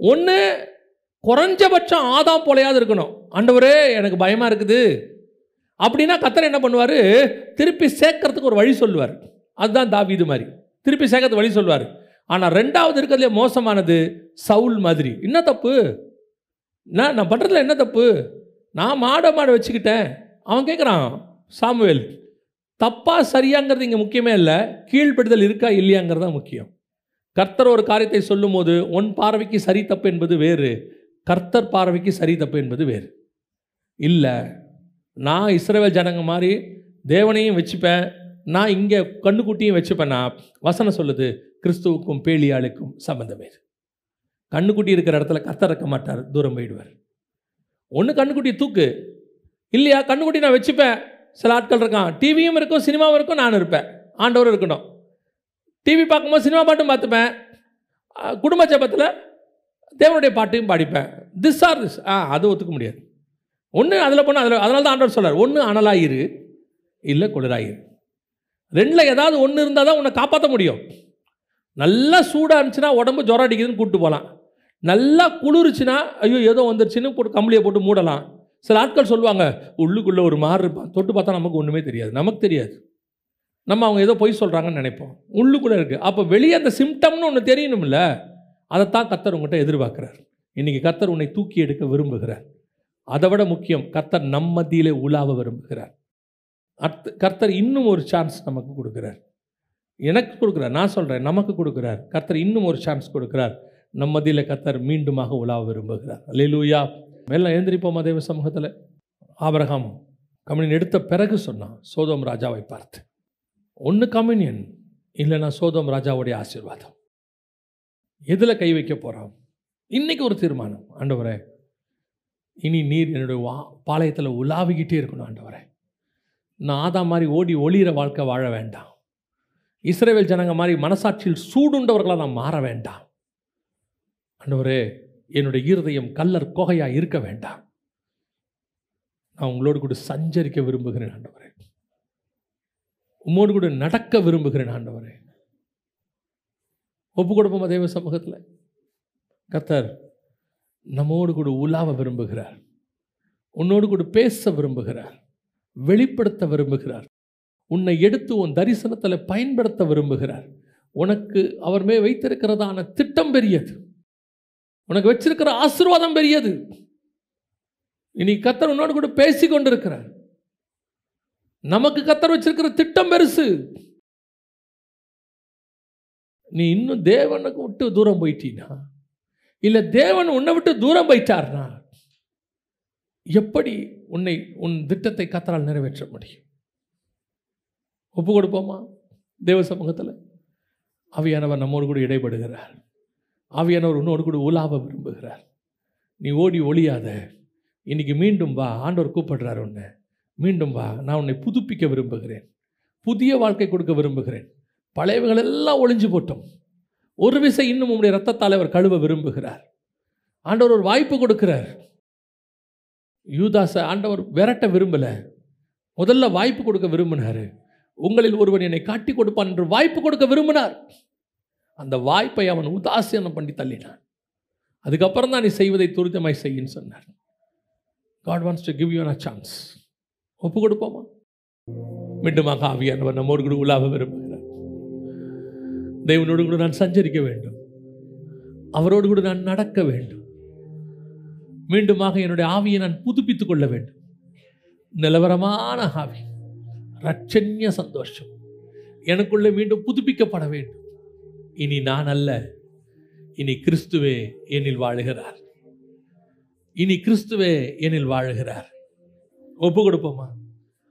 ஒன்று குறைஞ்சபட்சம் ஆதாம் போலையாவது இருக்கணும். ஆண்டவரே எனக்கு பயமாக இருக்குது அப்படின்னா கர்த்தர் என்ன பண்ணுவார்? திருப்பி சேர்க்கறதுக்கு ஒரு வழி சொல்லுவார். அதுதான் தாவீது மாதிரி திருப்பி சேர்க்கறதுக்கு வழி சொல்லுவார். ஆனால் ரெண்டாவது இருக்கிறதுலே மோசமானது சவுல் மாதிரி. என்ன தப்பு? நான் பண்ணுறதுல என்ன தப்பு? நான் மாடை வச்சுக்கிட்டேன். அவன் கேட்குறான், சாமுவேல் தப்பாக சரியாங்கிறது இங்கே முக்கியமே இல்லை, கீழ்ப்படுதல் இருக்கா இல்லையாங்கிறது தான் முக்கியம். கர்த்தர் ஒரு காரியத்தை சொல்லும் போது உன் பார்வைக்கு சரி தப்பு என்பது வேறு, கர்த்தர் பார்வைக்கு சரி தப்பு என்பது வேறு. இல்லை நான் இஸ்ரவேல் ஜனங்க மாதிரி தேவனையும் வச்சுப்பேன், நான் இங்கே கண்ணுக்குட்டியும் வச்சுப்பேன்னா வசனம் சொல்லுது கிறிஸ்துவுக்கும் பேலியாளுக்கும் சம்பந்தமே. கண்ணுக்குட்டி இருக்கிற இடத்துல கர்த்தர் இருக்க மாட்டார், தூரம் போயிடுவார். ஒன்று கண்ணுக்குட்டி தூக்கு, இல்லையா கண்ணுக்குட்டி நான் வச்சுப்பேன். சில ஆட்கள் இருக்கான், டிவியும் இருக்கும் சினிமாவும் இருக்கும், நான் இருப்பேன், ஆண்டவரும் இருக்கணும். டிவி பார்க்கும்போது சினிமா பாட்டும் பார்த்துப்பேன், குடும்ப ஜெபத்தில் தேவனுடைய பாட்டையும் பாடிப்பேன். திஸ் அது ஒத்துக்க முடியாது. ஒன்று அதில் போனால் அதில். அதனால தான் ஆண்டவர் சொல்கிறார், ஒன்று அனலாயிரு, இல்லை குளிராயிரு. ரெண்டில் ஏதாவது ஒன்று இருந்தால் தான் உன்னை காப்பாற்ற முடியும். நல்லா சூடாக இருந்துச்சுன்னா உடம்பு ஜுரம் அடிக்குதுன்னு கூப்பிட்டு போகலாம். நல்லா குளிர்ச்சுன்னா ஐயோ ஏதோ வந்துருச்சுன்னு போட்டு கம்பளியை போட்டு மூடலாம். சில ஆட்கள் சொல்லுவாங்க உள்ளுக்குள்ளே ஒரு மாறு இருப்பான், தொட்டு பார்த்தா நமக்கு ஒன்றுமே தெரியாது. நமக்கு தெரியாது, நம்ம அவங்க ஏதோ பொய் சொல்கிறாங்கன்னு நினைப்போம். உள்ளுக்குள்ளே இருக்குது. அப்போ வெளியே அந்த சிம்டம்னு ஒன்று தெரியணும்ல, அதைத்தான் கர்த்தர் உங்கள்கிட்ட எதிர்பார்க்குறார். இன்றைக்கி கர்த்தர் உன்னை தூக்கி எடுக்க விரும்புகிறார். அதை விட முக்கியம், கர்த்தர் நம் மத்தியிலே உலாவ விரும்புகிறார். கர்த்தர் இன்னும் ஒரு சான்ஸ் நமக்கு கொடுக்குறார். எனக்கு கொடுக்குறார், நான் சொல்கிறேன், நமக்கு கொடுக்குறார். கர்த்தர் இன்னும் ஒரு சான்ஸ் கொடுக்குறார். நம் மத்தியில் கர்த்தர் மீண்டுமாக உலாவ விரும்புகிறார். அல்லேலூயா. எல்லாம் எழுந்திரிப்போமா தேவ சமூகத்தில். ஆபிரகாம் கம்யூனியன் எடுத்த பிறகு சொன்னான் சோதோம் ராஜாவை பார்த்து, ஒன்று கம்யூனியன் இல்லைன்னா சோதோம் ராஜாவுடைய ஆசீர்வாதம். எதில் கை வைக்க போகிறான்? இன்றைக்கி ஒரு தீர்மானம். ஆண்டவரே, இனி நீர் என்னுடைய பாளையத்தில் உலாவிக்கிட்டே இருக்கணும். ஆண்டவரே, நான் ஆதா மாதிரி ஓடி ஒளிகிற வாழ்க்கை வாழ வேண்டாம். இஸ்ரவேல் ஜனங்க மாதிரி மனசாட்சியில் சூடுண்டவர்களாக நான் மாற வேண்டாம். ஆண்டவரே, என்னுடைய இருதயம் கல்லர் கோகையாக இருக்க வேண்டாம். நான் உங்களோடு கூட சஞ்சரிக்க விரும்புகிறேன் ஆண்டவரே. உம்மோடு கூட நடக்க விரும்புகிறேன் ஆண்டவரே. ஒப்பு கொடுப்போமா தேவ சமூகத்தில். கர்த்தர் நம்மோடு கூட உலாவ விரும்புகிறார். உன்னோடு கூட பேச விரும்புகிறார், வெளிப்படுத்த விரும்புகிறார். உன்னை எடுத்து உன் தரிசனத்தில் பயன்படுத்த விரும்புகிறார். உனக்கு அவர் மேல் வைத்திருக்கிறதான திட்டம் பெரியது. உனக்கு வச்சிருக்கிற ஆசீர்வாதம் பெரியது. இனி கர்த்தர் உன்னோடு கூட பேசி கொண்டிருக்கிறார். நமக்கு கர்த்தர் வச்சிருக்கிற திட்டம் பெருசு. நீ இன்னும் தேவனுக்கு விட்டு தூரம் போயிட்டீனா, இல்லை தேவன் உன்னை விட்டு தூரம் போயிட்டார்னா, எப்படி உன் திட்டத்தை கர்த்தரால் நிறைவேற்ற முடியும்? ஒப்பு கொடுப்போமா தேவ சமூகத்தில். ஆவியானவர் நம்மோடு கூட இடைப்படுகிறார். ஆவியானவர் உன்னோடு கூட உலாவ விரும்புகிறார். நீ ஓடி ஒளியாத. இன்னைக்கு மீண்டும் வா. ஆண்டவர் கூப்பிடுறார் உன்னை. மீண்டும் வா. நான் உன்னை புதுப்பிக்க விரும்புகிறேன். புதிய வாழ்க்கை கொடுக்க விரும்புகிறேன். பழையவைகள் எல்லாம் ஒளிஞ்சு போட்டோம். ஒரு விசை இன்னும் உங்களுடைய ரத்தத்தால் அவர் கழுவ விரும்புகிறார். ஆண்டவர் ஒரு வாய்ப்பு கொடுக்கிறார். யூதாசை ஆண்டவர் விரட்ட விரும்பல, முதல்ல வாய்ப்பு கொடுக்க விரும்பினார். உங்களில் ஒருவன் என்னை காட்டி கொடுப்பான் என்று வாய்ப்பு கொடுக்க விரும்பினார். அந்த வாய்ப்பை அவன் உதாசீனம் பண்ணி தள்ளினான். அதுக்கப்புறம் தான் நீ செய்வதை துரிதமாய் செய்யின்னு சொன்னார். God wants to give you a chance. ஒப்பு கொடுப்போமா? மீண்டுமாக ஆவியானவர் நம்மோடு கூட உலாவ விரும்புகிறார். தேவனோடு கூட நான் சஞ்சரிக்க வேண்டும். அவரோடு கூட நான் நடக்க வேண்டும். மீண்டுமாக என்னுடைய ஆவியை நான் புதுப்பித்துக் கொள்ள வேண்டும். நிலவரமான ஆவி, ரட்சண்ய சந்தோஷம் எனக்குள்ளே மீண்டும் புதுப்பிக்கப்பட வேண்டும். இனி நான் அல்ல, இனி கிறிஸ்துவே என்னில் வாழுகிறார். இனி கிறிஸ்துவே என்னில் வாழுகிறார். ஒப்பு கொடுப்போமா?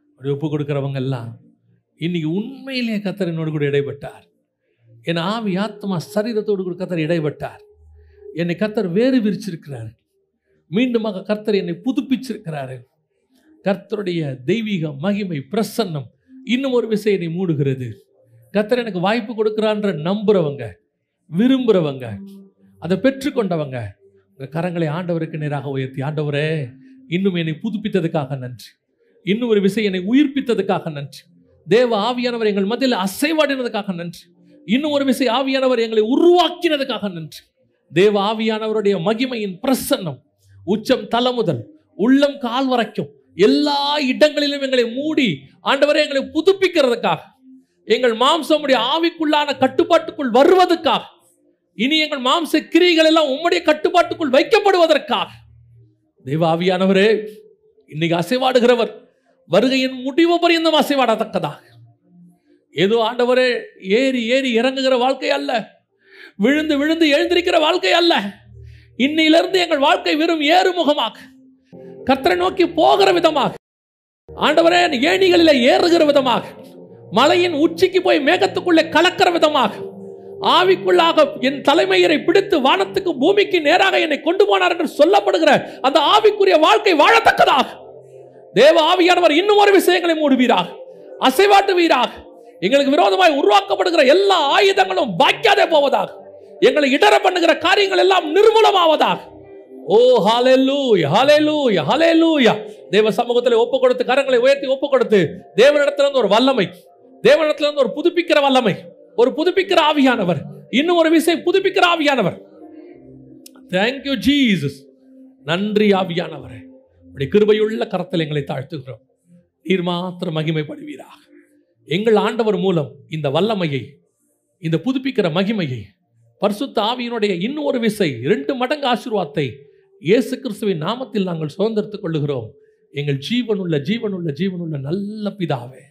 அப்படி ஒப்பு கொடுக்கிறவங்க எல்லாம் இன்னைக்கு உண்மையிலேயே கர்த்தர் என்னோடு கூட இடைப்பட்டார். என் ஆவி ஆத்மா சரீரத்தோடு கூட கர்த்தர் இடைப்பட்டார். என்னை கர்த்தர் வேறு விரிச்சிருக்கிறார். மீண்டுமாக கர்த்தர் என்னை புதுப்பிச்சிருக்கிறாரு. கர்த்தருடைய தெய்வீக மகிமை பிரசன்னம் இன்னும் ஒரு விஷயம் என்னை மூடுகிறது. கர்த்தர் எனக்கு வாய்ப்பு கொடுக்கிறான்ற நம்புறவங்க, விரும்புகிறவங்க, அதை பெற்றுக்கொண்டவங்க உங்கள் கரங்களை ஆண்டவருக்கு நேராக உயர்த்தி, ஆண்டவரே இன்னும் என்னை புதுப்பித்ததுக்காக நன்றி. இன்னும் ஒரு விஷயம் என்னை உயிர்ப்பித்ததுக்காக நன்றி. தேவ ஆவியானவர் எங்கள் மத்தியில் அசைவாடினதுக்காக நன்றி. இன்னும் ஒரு விஷயம் ஆவியானவர் எங்களை உருவாக்கினதுக்காக நன்றி. தேவ ஆவியானவருடைய மகிமையின் பிரசன்னம் உச்சம் தலை முதல் உள்ளம் கால் வரைக்கும் எல்லா இடங்களிலும் எங்களை மூடி ஆண்டவரே எங்களை புதுப்பிக்கிறதுக்காக, எங்கள் மாம்சமுடைய ஆவிக்குள்ளான கட்டுப்பாட்டுக்குள் வருவதற்காக, இனி எங்கள் மாம்ச கிரியைகள் எல்லாம் உம்முடைய கட்டுப்பாட்டுக்குள் வைக்கப்படுவதற்காக தேவ ஆவியானவரே இன்னைக்கு அசைவாடுகிறவர் வருகையின் முடிவு பரியந்தம் அசைவாடத்தக்கதாக. ஏதோ ஆண்டவரே ஏறி ஏறி இறங்குகிற வாழ்க்கை அல்ல, விழுந்து விழுந்து எழுந்திருக்கிற வாழ்க்கை அல்ல. இன்னிலிருந்து எங்கள் வாழ்க்கை வெறும் ஏறுமுகமாக கர்த்தரை நோக்கி போகிற விதமாக, ஆண்டவரே ஏணிகளிலே ஏறுகிற விதமாக, மலையின் உச்சிக்கு போய் மேகத்துக்குள்ளே கலக்கிற விதமாக, ஆவிக்குள்ளாக என் தலைமையரை பிடித்து வானத்துக்கு பூமிக்கு நேராக என்னை கொண்டு போனார் என்று சொல்லப்படுகிற அந்த ஆவிக்குரிய வாழ்க்கை வாழத்தக்கதாக தேவ ஆவியானவர் இன்னும் ஒரு விஷயங்களை மூடுவீராக, அசைவாட்டுவீராக. எங்களுக்கு விரோதமாய் உருவாக்கப்படுகிற எல்லா ஆயுதங்களும் வாய்க்காதே போவதாக, எங்களை இடர பண்ணுகிற காரியங்கள் எல்லாம் நிர்மூலமாவதாக. ஓ ஹalleluya, ஹalleluya, ஹalleluya. தேவ சமூகத்தில் ஒப்பு கொடுத்து, கரங்களை உயர்த்தி ஒப்பு கொடுத்து, தேவனிடத்திலிருந்து ஒரு வல்லமை, தேவனிடத்திலிருந்து ஒரு புதுப்பிக்கிற வல்லமை, ஒரு புதுப்பிக்கிற ஆவியானவர், இன்னும் ஒரு விஷயம் புதுப்பிக்கிற ஆவியானவர். Thank you Jesus. நன்றி ஆவியானவரே. உம்முடைய கிருபையுள்ள கரத்தில் எங்களை தாழ்த்துகிறோம். நீர் மாத்திரம் மகிமைப்படுவீராக. எங்கள் ஆண்டவர் மூலம் இந்த வல்லமையை, இந்த புதுப்பிக்கிற மகிமையை, பரிசுத்த ஆவியினுடைய இன்னும் ஒரு விசை 2 மடங்கு ஆசீர்வாதத்தை இயேசு கிறிஸ்துவின் நாமத்தில் நாங்கள் சுதந்திரத்துக் கொள்ளுகிறோம். எங்கள் ஜீவனுள்ள நல்ல பிதாவே.